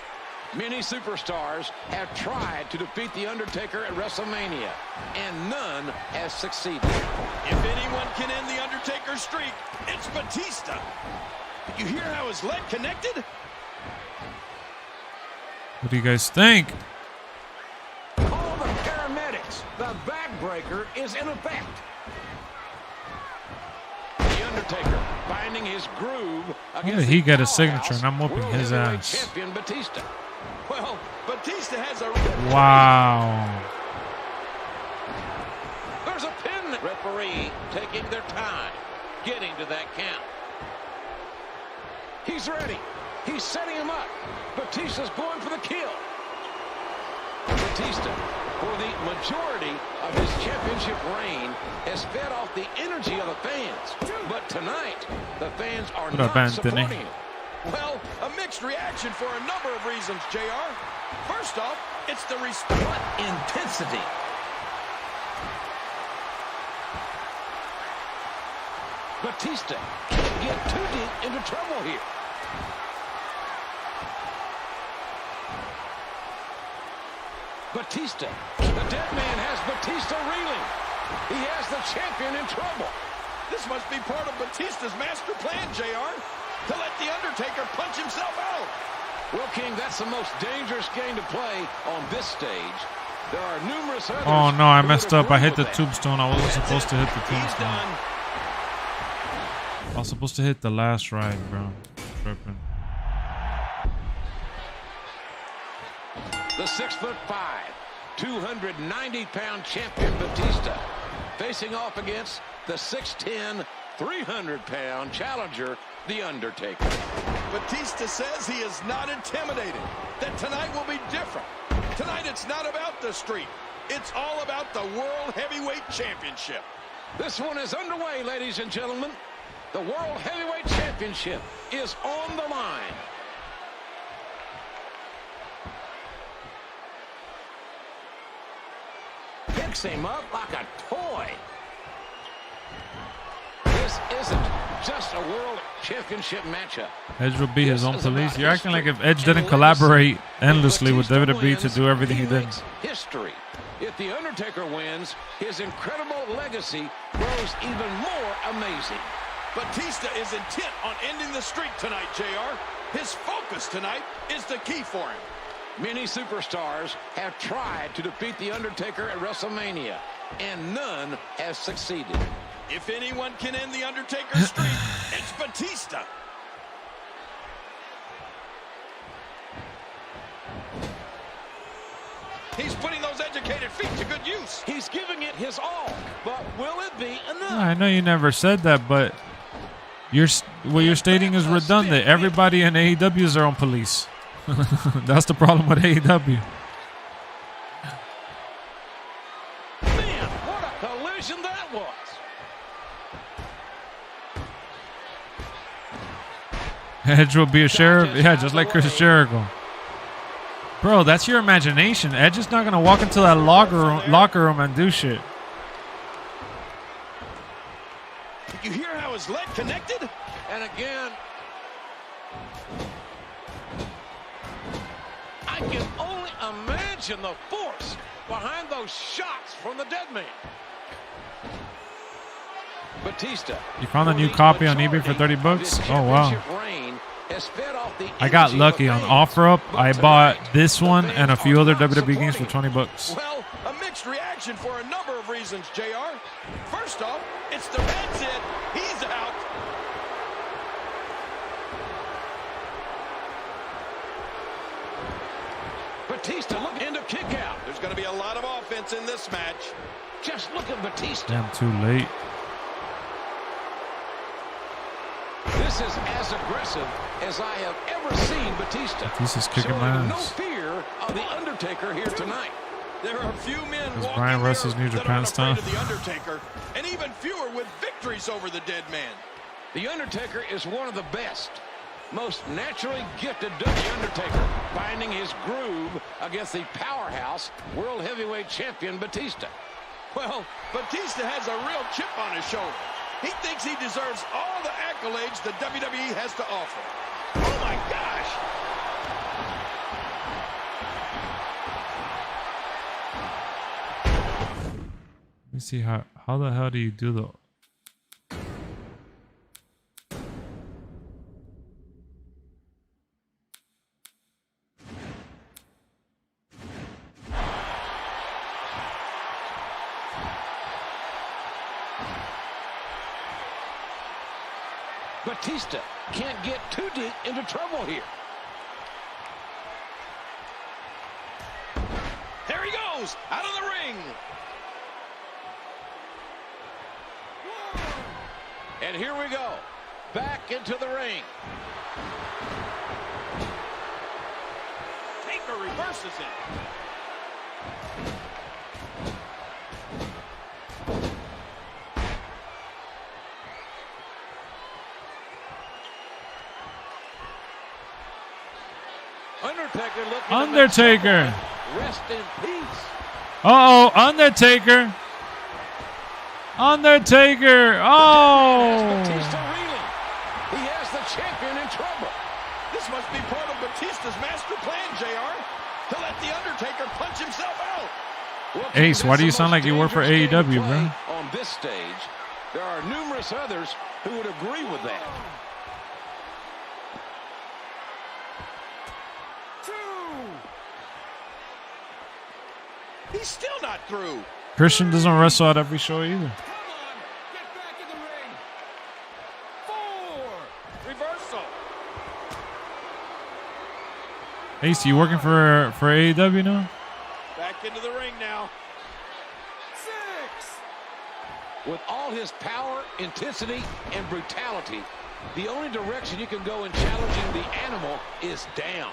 Many superstars have tried to defeat The Undertaker at WrestleMania, and none has succeeded. If anyone can end The Undertaker's streak, it's Batista. You hear how his leg connected? What do you guys think? Call the paramedics. The backbreaker is in effect. The Undertaker finding his groove How against did he get a signature and I'm whooping his ass? Champion Batista. Well, Batista has a... Wow. There's a pin. Referee taking their time, getting to that count. He's ready. He's setting him up. Batista's going for the kill. Batista, for the majority of his championship reign, has fed off the energy of the fans. But tonight, the fans are not supporting him. Well, a mixed reaction for a number of reasons, JR. First off, it's the respect. What intensity. Batista can't get too deep into trouble here. Batista. The dead man has Batista reeling. He has the champion in trouble. This must be part of Batista's master plan, JR, to let The Undertaker punch himself out. Well, King, that's the most dangerous game to play on this stage. There are numerous others. Oh, no, I messed up. I hit the tombstone. I wasn't supposed to hit the tombstone. I was supposed to hit the last ride, bro. Tripping. The 6'5", 290-pound champion Batista facing off against the 6'10", 300-pound challenger, The Undertaker. Batista says he is not intimidated, that tonight will be different. Tonight it's not about the streak. It's all about the World Heavyweight Championship. This one is underway, ladies and gentlemen. The World Heavyweight Championship is on the line. Picks him up like a toy. This isn't just a World Championship matchup. Edge will be his own police. You're acting like if Edge didn't collaborate endlessly with WWE to do everything he did. History. If The Undertaker wins, his incredible legacy grows even more amazing. Batista is intent on ending the streak tonight, JR. His focus tonight is the key for him. Many superstars have tried to defeat The Undertaker at WrestleMania, and none has succeeded. If anyone can end The Undertaker's streak, it's Batista. He's putting those educated feet to good use. He's giving it his all, but will it be enough? I know you never said that, but what you're stating is redundant. Everybody in AEW is their own police. That's the problem with AEW. Man, what a collision that was. Edge will be a sheriff? Yeah, just like Chris Jericho. Bro, that's your imagination. Edge is not going to walk into that locker room and do shit. You hear how his leg connected? And again, I can only imagine the force behind those shots from the dead man. Batista. You found a new copy on eBay for 30 bucks? Oh, wow. I got lucky on OfferUp. I bought this one and a few other WWE games for 20 bucks. Well, a mixed reaction for a number of reasons, JR. First off, it's the Red's in. He's out. Batista looking to kick out. There's going to be a lot of offense in this match. Just look at Batista. Damn, too late. This is as aggressive as I have ever seen Batista. Batista's kicking my ass. No fear of The Undertaker here tonight. There are few men Because walking Brian Russell's New that Japan aren't afraid stuff. of the Undertaker, and even fewer with victories over the dead man. The Undertaker is one of the best, most naturally gifted W Undertaker, finding his groove against the powerhouse World Heavyweight Champion Batista. Well, Batista has a real chip on his shoulder. He thinks he deserves all the accolades the WWE has to offer. Oh my gosh! Let me see how the hell do you do the Batista can't get too deep into trouble here. There he goes, out of the ring. And here we go, back into the ring. Taker reverses it. Undertaker looking Undertaker. Rest in peace. Uh-oh, Undertaker. Undertaker. Oh. Batista reeling. He has the champion in trouble. This must be part of Batista's master plan, JR. To let the Undertaker punch himself out. Well, Ace, why do you that's the sound like most you work for dangerous game to AEW, bro? play on this stage, there are numerous others who would agree with that. He's still not through. Christian doesn't wrestle at every show either. Come on, get back in the ring. 4, reversal. Ace, you working for AEW now? Back into the ring now. 6. With all his power, intensity, and brutality, the only direction you can go in challenging the animal is down.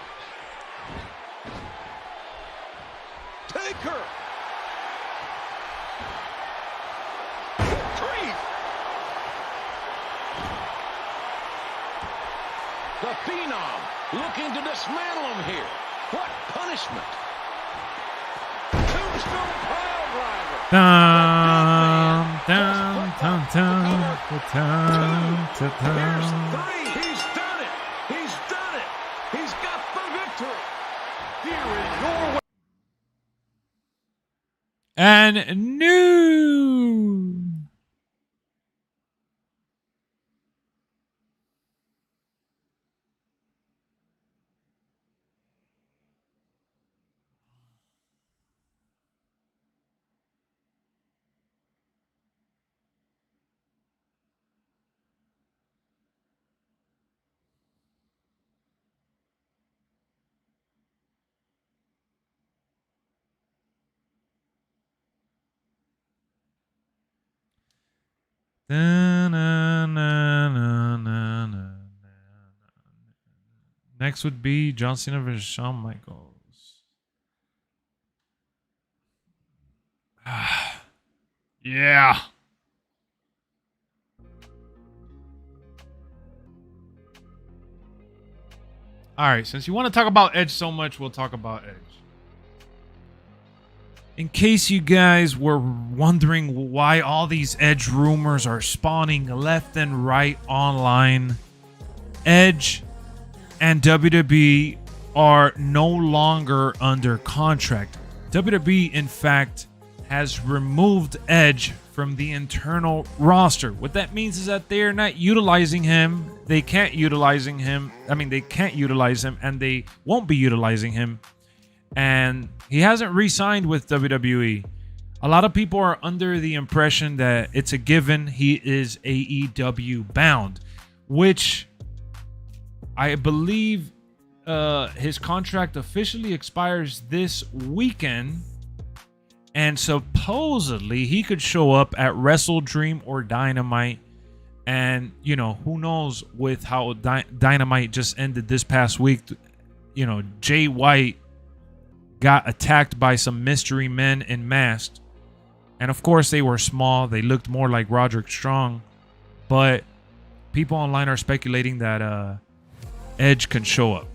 Taker. Good grief. The Phenom looking to dismantle him here. What punishment? Tombstone pile driver. Dun, dun, dun, dun, dun, dun, Here's dun. 3. He's done it. He's done it. He's got the victory. Here is your way. And new. Next would be John Cena versus Shawn Michaels. Yeah. All right, since you want to talk about Edge so much, we'll talk about Edge. In case you guys were wondering why all these Edge rumors are spawning left and right online, Edge and WWE are no longer under contract. WWE, in fact, has removed Edge from the internal roster. What that means is that they're not utilizing him. They can't utilize him. They can't utilize him, and they won't be utilizing him. And he hasn't re-signed with WWE. A lot of people are under the impression that it's a given he is AEW bound, which I believe his contract officially expires this weekend. And supposedly he could show up at Wrestle Dream or Dynamite. And, who knows with how Dynamite just ended this past week. Jay White got attacked by some mystery men in masks. And of course, they were small. They looked more like Roderick Strong. But people online are speculating that Edge can show up.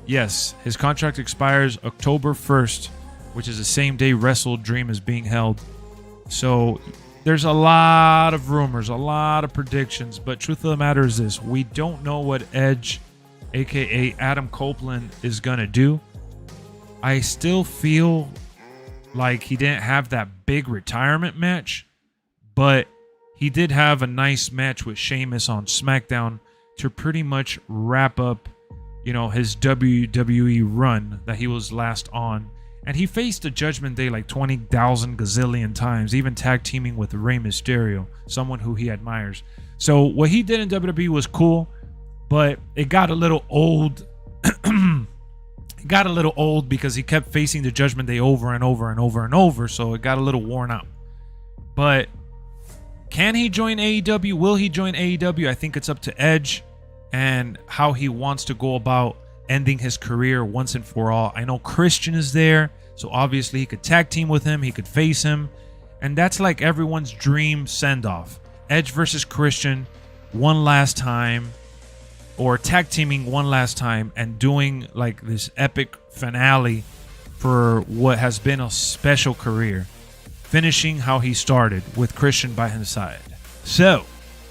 Yes, his contract expires October 1st, which is the same day Wrestle Dream is being held. So there's a lot of rumors, a lot of predictions, but truth of the matter is this: we don't know what Edge, aka Adam Copeland, is gonna do. I still feel like he didn't have that big retirement match, but he did have a nice match with Sheamus on SmackDown to pretty much wrap up, you know, his WWE run that he was last on. And he faced the Judgment Day like 20,000 gazillion times, even tag teaming with Rey Mysterio, someone who he admires. So what he did in WWE was cool, but it got a little old. It got a little old because he kept facing the Judgment Day over and over and over and over, so it got a little worn out. But can he join AEW? Will he join AEW? I think it's up to Edge and how he wants to go about ending his career once and for all. I know Christian is there, so obviously he could tag team with him, he could face him, and that's like everyone's dream send-off. Edge versus Christian one last time, or tag teaming one last time and doing like this epic finale for what has been a special career, finishing how he started with Christian by his side. So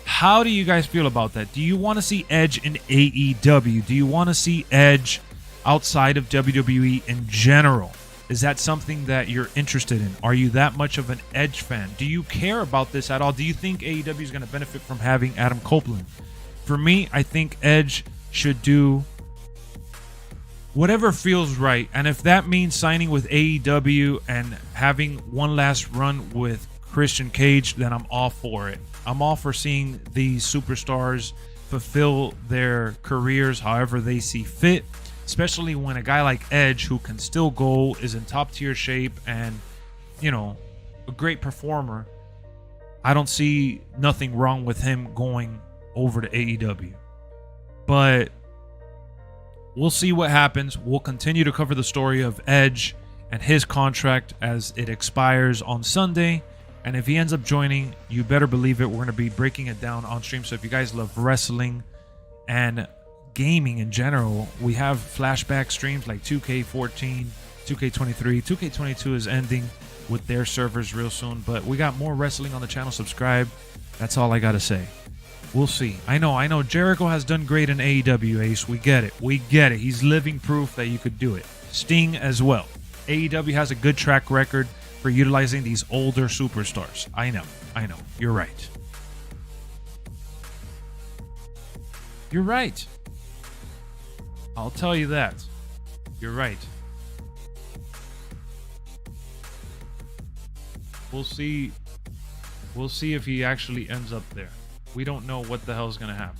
how do you guys feel about that? Do you want to see Edge in AEW? Do you want to see Edge outside of WWE in general? Is that something that you're interested in? Are you that much of an Edge fan? Do you care about this at all? Do you think AEW is going to benefit from having Adam Copeland? For me, I think Edge should do whatever feels right. And if that means signing with AEW and having one last run with Christian Cage, then I'm all for it. I'm all for seeing these superstars fulfill their careers however they see fit, especially when a guy like Edge, who can still go, is in top tier shape and, you know, a great performer. I don't see nothing wrong with him going over to AEW. But we'll see what happens. We'll continue to cover the story of Edge and his contract as it expires on Sunday. And if he ends up joining, you better believe it, we're going to be breaking it down on stream. So if you guys love wrestling and gaming in general, we have flashback streams like 2k14, 2k23. 2k22 is ending with their servers real soon. But we got more wrestling on the channel. Subscribe. That's all I got to say. We'll see. I know. Jericho has done great in AEW, Ace. We get it. He's living proof that you could do it. Sting as well. AEW has a good track record for utilizing these older superstars. I know. You're right. I'll tell you that. You're right. We'll see if he actually ends up there. We don't know what the hell is going to happen.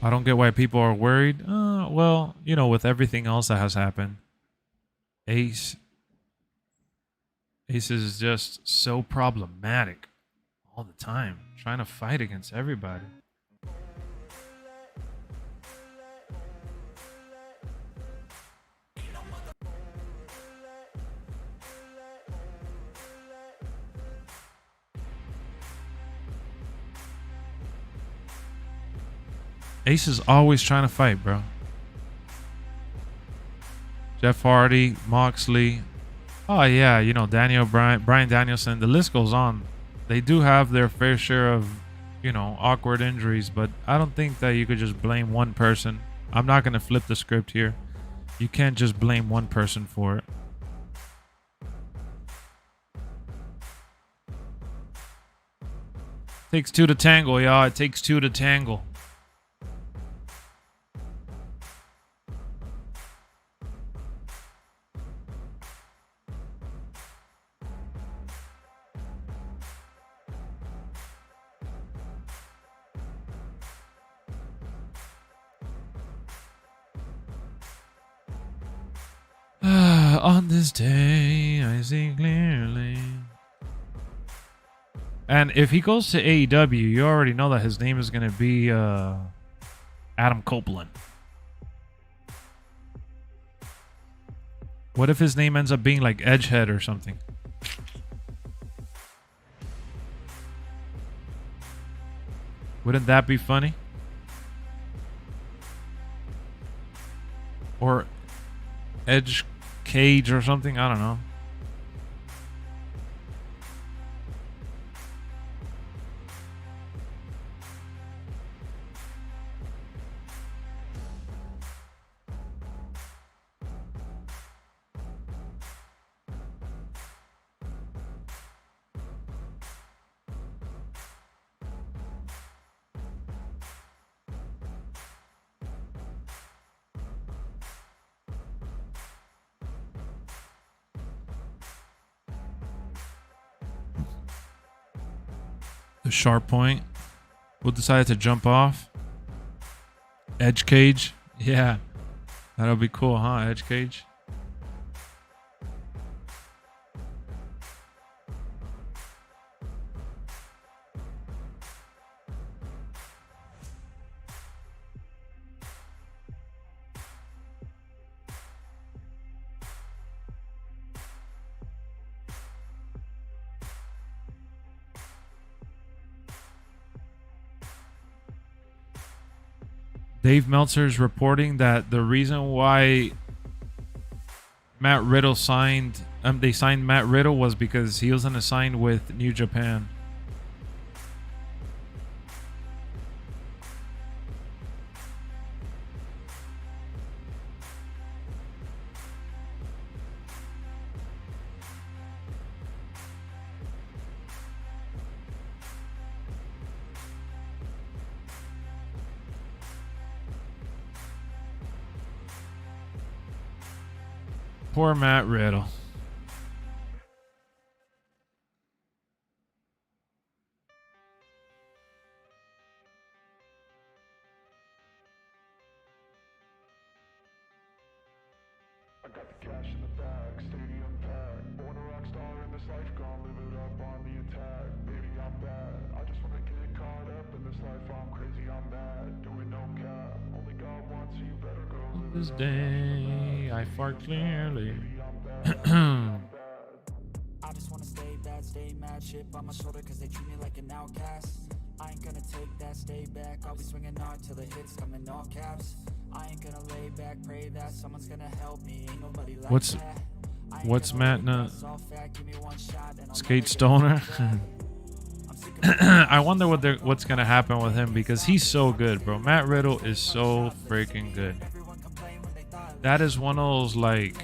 I don't get why people are worried. Well, you know, with everything else that has happened, Ace is just so problematic all the time, trying to fight against everybody. Ace is always trying to fight, bro. Jeff Hardy, Moxley. Oh, yeah, you know, Bryan Danielson. The list goes on. They do have their fair share of, you know, awkward injuries, but I don't think that you could just blame one person. I'm not going to flip the script here. You can't just blame one person for it. Takes two to tango, y'all. It takes two to tangle. On this day, I see clearly. And if he goes to AEW, you already know that his name is going to be Adam Copeland. What if his name ends up being like Edgehead or something? Wouldn't that be funny? Or Edge Cage or something? I don't know. The sharp point. We'll decide to jump off. Edge cage. Yeah. That'll be cool, huh? Edge cage. Dave Meltzer is reporting that the reason why Matt Riddle signed, they signed Matt Riddle was because he was gonna sign with New Japan. Poor Matt Riddle. I got the cash in the bag, stadium packed. Born a rock star in this life, gonna live it up on the attack. Baby, I'm bad. I just wanna get caught up in this life. I'm crazy, I'm mad. Doing no cap. Only God wants you, better go live This it up. day I fart clearly. I just wanna stay bad, stay mad, shit on my shoulder cause they treat me like an outcast. I ain't gonna take that, stay back, I'll be swinging hard till the hits come in all caps. I ain't gonna lay back, pray that someone's gonna help me, ain't nobody like that. What's Matt Skate Stoner? I wonder what's gonna happen with him because he's so good, bro. Matt Riddle is so freaking good. That is one of those like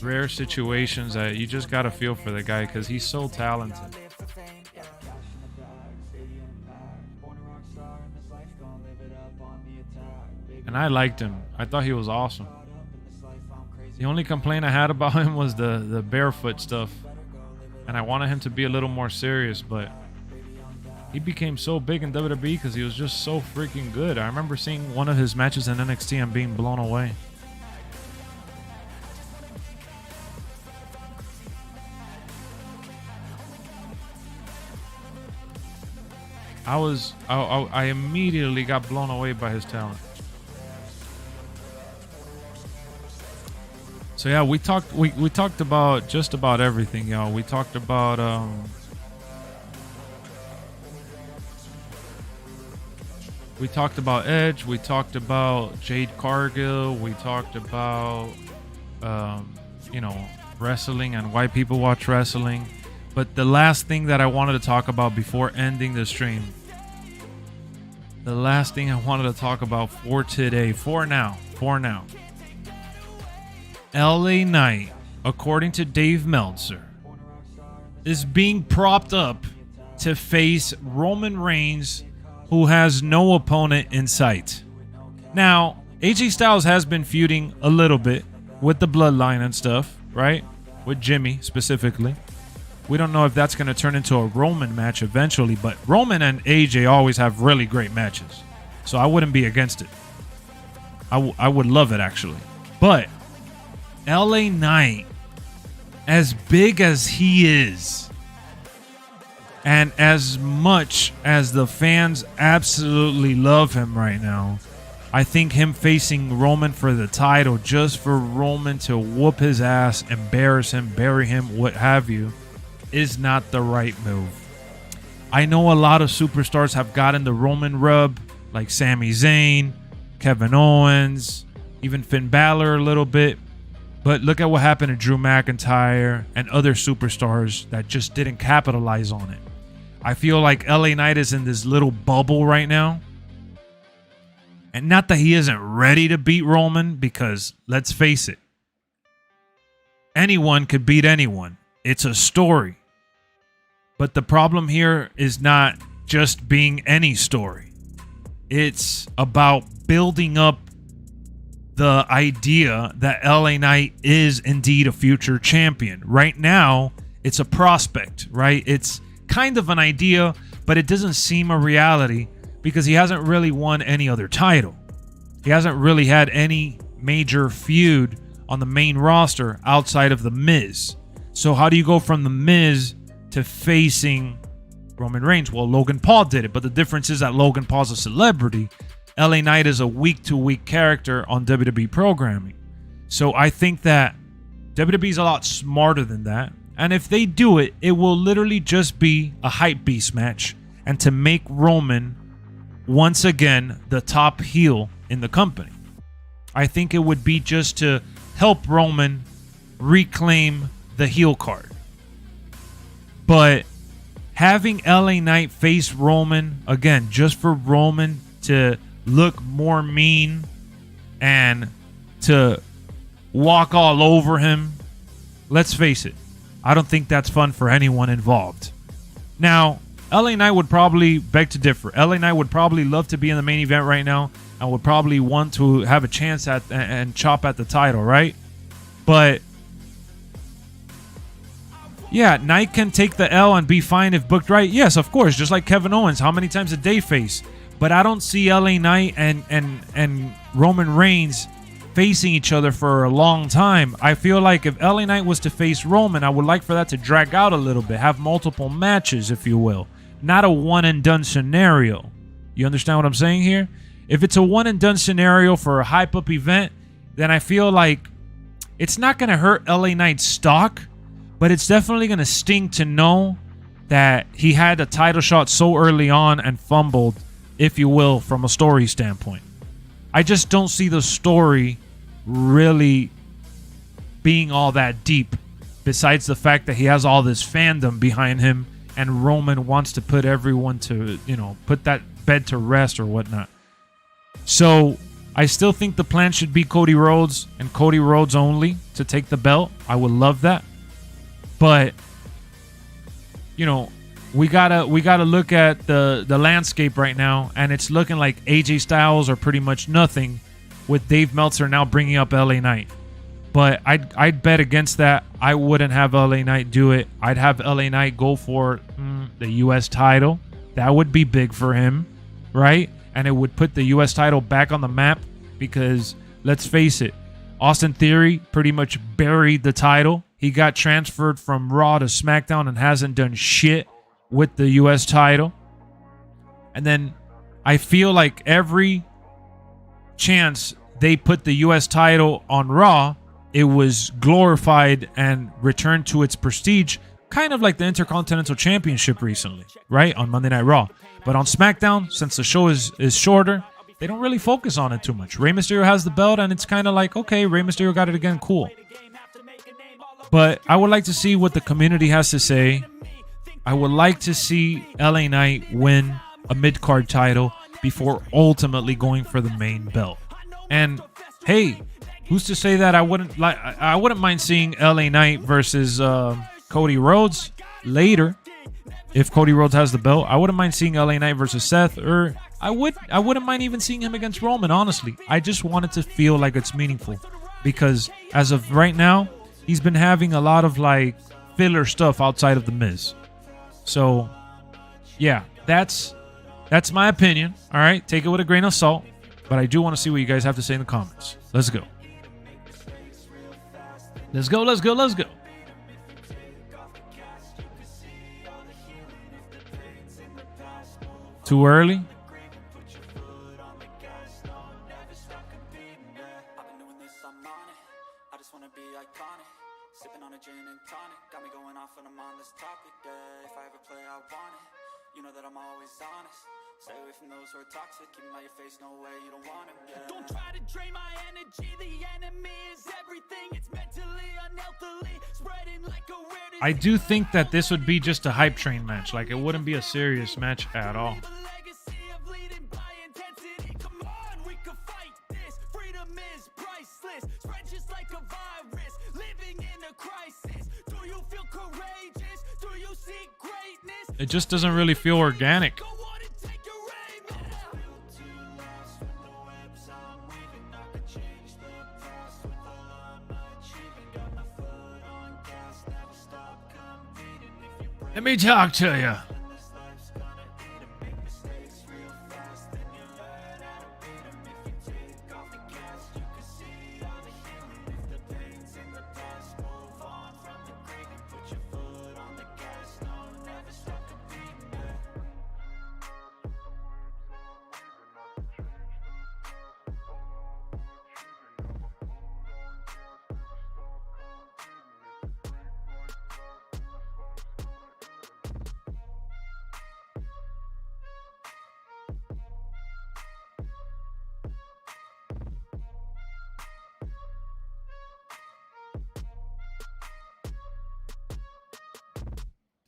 rare situations that you just gotta feel for the guy because he's so talented. And I liked him. I thought he was awesome. The only complaint I had about him was the barefoot stuff. And I wanted him to be a little more serious, but he became so big in WWE because he was just so freaking good. I remember seeing one of his matches in NXT and being blown away. I immediately got blown away by his talent. So yeah, we talked about just about everything, y'all. We talked about Edge, we talked about Jade Cargill, we talked about you know, wrestling and why people watch wrestling. But the last thing that I wanted to talk about before ending the stream, the last thing I wanted to talk about for today, for now, LA Knight, according to Dave Meltzer, is being propped up to face Roman Reigns, who has no opponent in sight. Now, AJ Styles has been feuding a little bit with the Bloodline and stuff, right? With Jimmy specifically. We don't know if that's going to turn into a Roman match eventually, but Roman and AJ always have really great matches. So I wouldn't be against it. I would love it, actually. But LA Knight, as big as he is, And as much as the fans absolutely love him right now, I think him facing Roman for the title, just for Roman to whoop his ass, embarrass him, bury him, what have you, is not the right move. I know a lot of superstars have gotten the Roman rub, like Sami Zayn, Kevin Owens, even Finn Balor a little bit. But look at what happened to Drew McIntyre and other superstars that just didn't capitalize on it. I feel like LA Knight is in this little bubble right now. And not that he isn't ready to beat Roman, because let's face it, anyone could beat anyone. It's a story. But the problem here is not just being any story. It's about building up the idea that LA Knight is indeed a future champion. Right now, it's a prospect, right? It's kind of an idea, but it doesn't seem a reality because he hasn't really won any other title. He hasn't really had any major feud on the main roster outside of The Miz. So how do you go from The Miz to facing Roman Reigns? Well, Logan Paul did it, but the difference is that Logan Paul's a celebrity. LA Knight is a week-to-week character on WWE programming. So I think that WWE is a lot smarter than that. And if they do it, it will literally just be a hype beast match. And to make Roman, once again, the top heel in the company. I think it would be just to help Roman reclaim the heel card. But having LA Knight face Roman, again, just for Roman to look more mean and to walk all over him, let's face it, I don't think that's fun for anyone involved. Now, LA Knight would probably beg to differ. LA Knight would probably love to be in the main event right now and would probably want to have a chance at and chop at the title, right? But yeah, Knight can take the L and be fine if booked right. Yes, of course, just like Kevin Owens. How many times did they face? But I don't see LA Knight and Roman Reigns facing each other for a long time. I feel like if LA Knight was to face Roman, I would like for that to drag out a little bit, have multiple matches, if you will. Not a one-and-done scenario. You understand what I'm saying here? If it's a one-and-done scenario for a hype-up event, then I feel like it's not going to hurt LA Knight's stock, but it's definitely going to sting to know that he had a title shot so early on and fumbled, if you will, from a story standpoint. I just don't see the story really being all that deep, besides the fact that he has all this fandom behind him and Roman wants to put everyone to, put that bed to rest or whatnot. So I still think the plan should be Cody Rhodes and Cody Rhodes only to take the belt. I would love that. But, we gotta look at the landscape right now, and it's looking like AJ Styles are pretty much nothing, with Dave Meltzer now bringing up LA Knight. But I'd bet against that. I wouldn't have LA Knight do it. I'd have LA Knight go for the U.S. title. That would be big for him, right? And it would put the U.S. title back on the map because, let's face it, Austin Theory pretty much buried the title. He got transferred from Raw to SmackDown and hasn't done shit with the U.S. title. And then I feel like every chance they put the U.S. title on Raw, it was glorified and returned to its prestige, kind of like the Intercontinental Championship recently, right? On Monday Night Raw. But on SmackDown, since the show is shorter, they don't really focus on it too much. Rey Mysterio has the belt, and it's kind of like, okay, Rey Mysterio got it again, cool. But I would like to see what the community has to say. I would like to see LA Knight win a mid-card title before ultimately going for the main belt. And hey, who's to say that I wouldn't mind seeing LA Knight versus Cody Rhodes later if Cody Rhodes has the belt. I wouldn't mind seeing LA Knight versus Seth, or I wouldn't mind even seeing him against Roman, honestly. I just want it to feel like it's meaningful, because as of right now, he's been having a lot of like filler stuff outside of The Miz. So yeah, that's my opinion. All right, take it with a grain of salt, but I do want to see what you guys have to say in the comments. Let's go. Let's go. Too early? Sipping on a gin and tonic, got me going off when I'm on this topic, yeah. If I ever play, I want it. You know that I'm always honest. Stay away from those who are toxic. Keep them out your face, no way, you don't want it, yeah. Don't try to drain my energy. The enemy is everything. It's mentally, unhealthily, spreading like a weird. I do think that this would be just a hype train match. Like, it wouldn't be a serious match at all. It just doesn't really feel organic. Let me talk to you.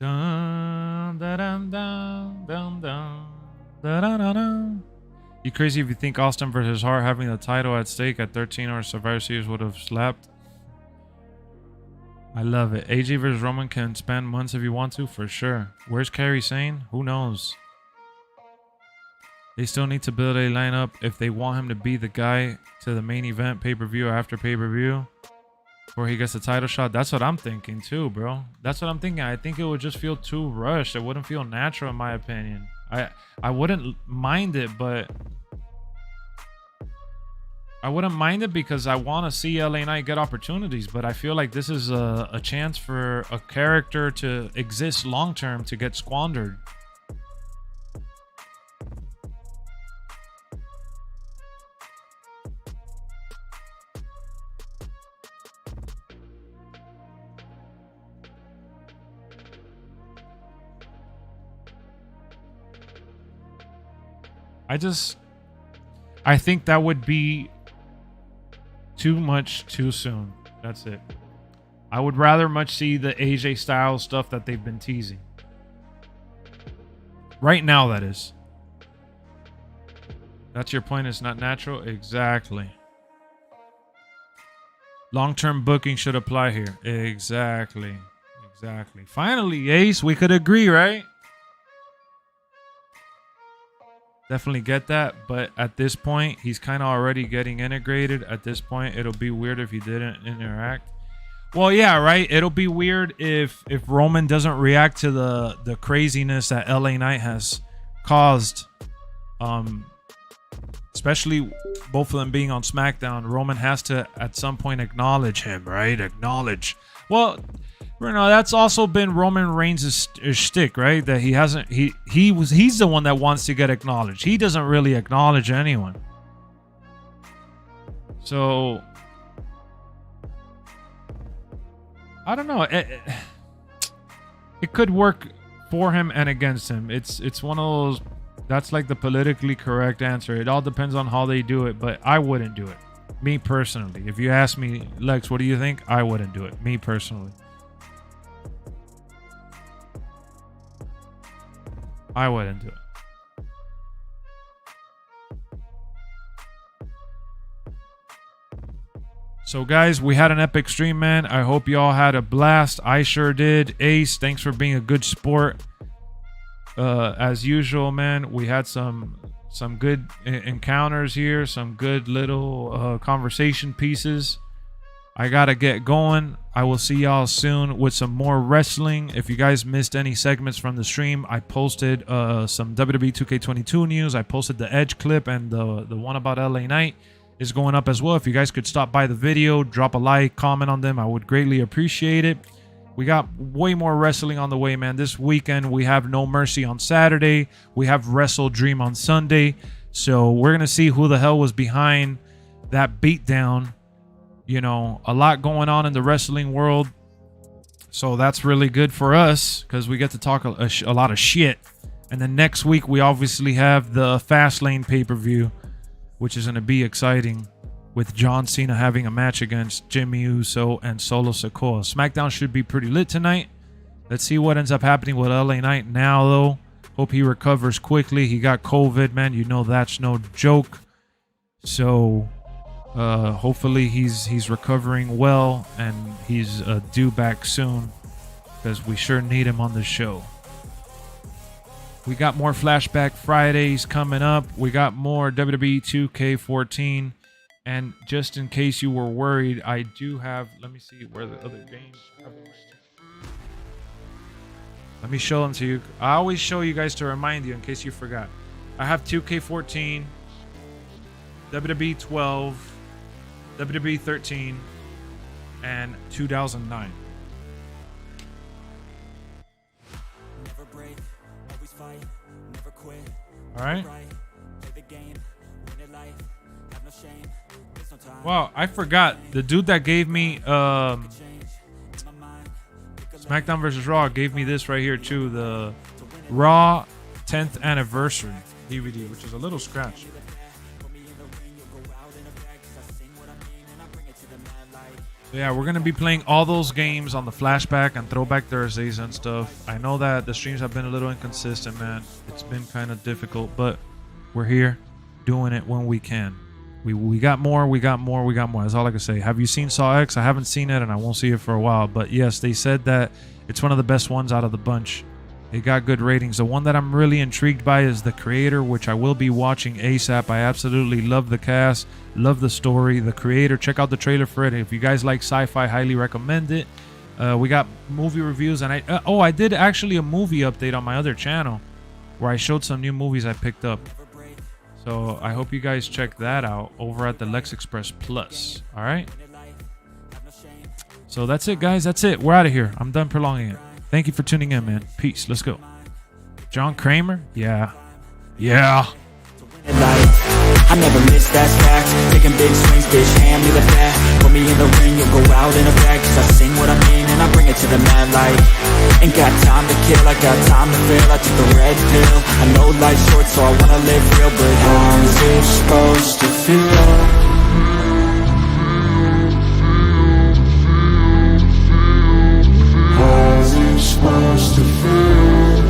Dun, da, dun, dun, dun, dun, da, da, da, dun. You crazy if you think Austin versus Hart having the title at stake at 13 or Survivor Series would have slapped? I love it. AJ versus Roman can span months if you want to, for sure. Where's Kerry Sane? Who knows? They still need to build a lineup if they want him to be the guy to the main event, pay-per-view, or after pay-per-view. Before he gets the title shot. That's what I'm thinking too, bro. That's what I'm thinking. I think it would just feel too rushed. It wouldn't feel natural in my opinion. I wouldn't mind it, but I wouldn't mind it because I want to see LA Knight get opportunities, but I feel like this is a chance for a character to exist long term to get squandered. I think that would be too much too soon. That's it. I would rather much see the AJ Styles stuff that they've been teasing. Right now, that is. That's your point. It's not natural? Exactly. Long-term booking should apply here. Exactly. Exactly. Finally, Ace, we could agree, right? Definitely get that, but at this point, he's kind of already getting integrated. At this point, it'll be weird if he didn't interact. Well, yeah, right? It'll be weird if Roman doesn't react to the craziness that LA Knight has caused. Especially both of them being on SmackDown. Roman has to, at some point, acknowledge him, right? Acknowledge. Well, Bruno, that's also been Roman Reigns' shtick, right? That he hasn't. He's the one that wants to get acknowledged. He doesn't really acknowledge anyone. So I don't know. It could work for him and against him. It's one of those. That's like the politically correct answer. It all depends on how they do it, but I wouldn't do it. Me personally. If you ask me, Lex, what do you think? I wouldn't do it. Me personally. I wouldn't do it. So guys, we had an epic stream, man. I hope y'all had a blast. I sure did. Ace, thanks for being a good sport. As usual, man, we had some good encounters here, some good little conversation pieces. I gotta get going. I will see y'all soon with some more wrestling. If you guys missed any segments from the stream, I posted some WWE 2k14 news. I posted the Edge clip, and the one about LA Knight is going up as well. If you guys could stop by the video, drop a like, comment on them, I would greatly appreciate it. We got way more wrestling on the way, man. This weekend, we have No Mercy on Saturday. We have Wrestle Dream on Sunday. So we're going to see who the hell was behind that beatdown. You know, a lot going on in the wrestling world. So that's really good for us because we get to talk a lot of shit. And then next week, we obviously have the Fastlane pay-per-view, which is going to be exciting, with John Cena having a match against Jimmy Uso and Solo Sikoa. SmackDown should be pretty lit tonight. Let's see what ends up happening with LA Knight now, though. Hope he recovers quickly. He got COVID, man. You know that's no joke. So hopefully he's recovering well and he's due back soon, because we sure need him on the show. We got more Flashback Fridays coming up. We got more WWE 2k14. And just in case you were worried, I do have, let me see where the other games are. Let me show them to you. I always show you guys to remind you in case you forgot. I have 2k14, WWE 12, WWE 13, and 2009. Never break, always fight, never quit. All right. Play the game, win it life, have no shame. There's no time. Wow, I forgot. The dude that gave me SmackDown vs. Raw gave me this right here too. The Raw 10th Anniversary DVD, which is a little scratch. Yeah, we're going to be playing all those games on the Flashback and Throwback Thursdays and stuff. I know that the streams have been a little inconsistent, man. It's been kind of difficult, but we're here doing it when we can. We got more, we got more, we got more. That's all I can say. Have you seen Saw X? I haven't seen it, and I won't see it for a while. But yes, they said that it's one of the best ones out of the bunch. It got good ratings. The one that I'm really intrigued by is The Creator, which I will be watching ASAP. I absolutely love the cast, love the story. The Creator, check out the trailer for it. If you guys like sci-fi, highly recommend it. We got movie reviews, and I did actually a movie update on my other channel where I showed some new movies I picked up. So I hope you guys check that out over at the LexxExpress Plus. All right. So that's it, guys. That's it. We're out of here. I'm done prolonging it. Thank you for tuning in, man. Peace. Let's go. John Kramer? Yeah. Yeah. I never miss, that's fact. Taking big swings, bitch, hand me the bat. Put me in the ring, you'll go out in a bag. Cause I sing what I mean and I bring it to the mad light. Ain't got time to kill, I got time to feel. I took the red pill. I know life's short, so I wanna live real. But how's it supposed to feel? How's it supposed to feel?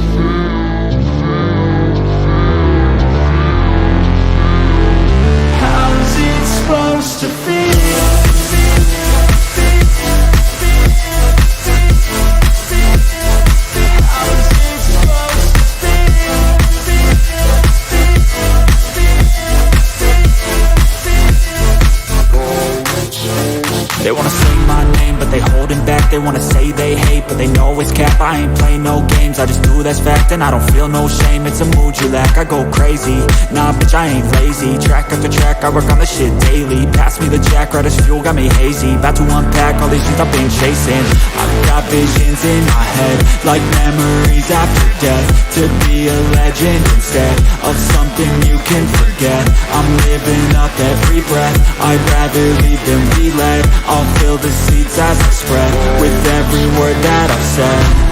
How's it supposed to feel? They wanna say my name, but they holding back. They wanna say they hate, but they know it's cap. I ain't play no games, I just do that's fact. And I don't feel no shame, it's a mood you lack. I go crazy, nah bitch I ain't lazy. Track after track, I work on this shit daily. Pass me the jack, right as fuel, got me hazy. About to unpack all these things I've been chasing. I've got visions in my head, like memories after death. To be a legend instead of something you can forget. I'm living up every breath, I'd rather lead than be led. I'll fill the seats as I spread with every word that I've said.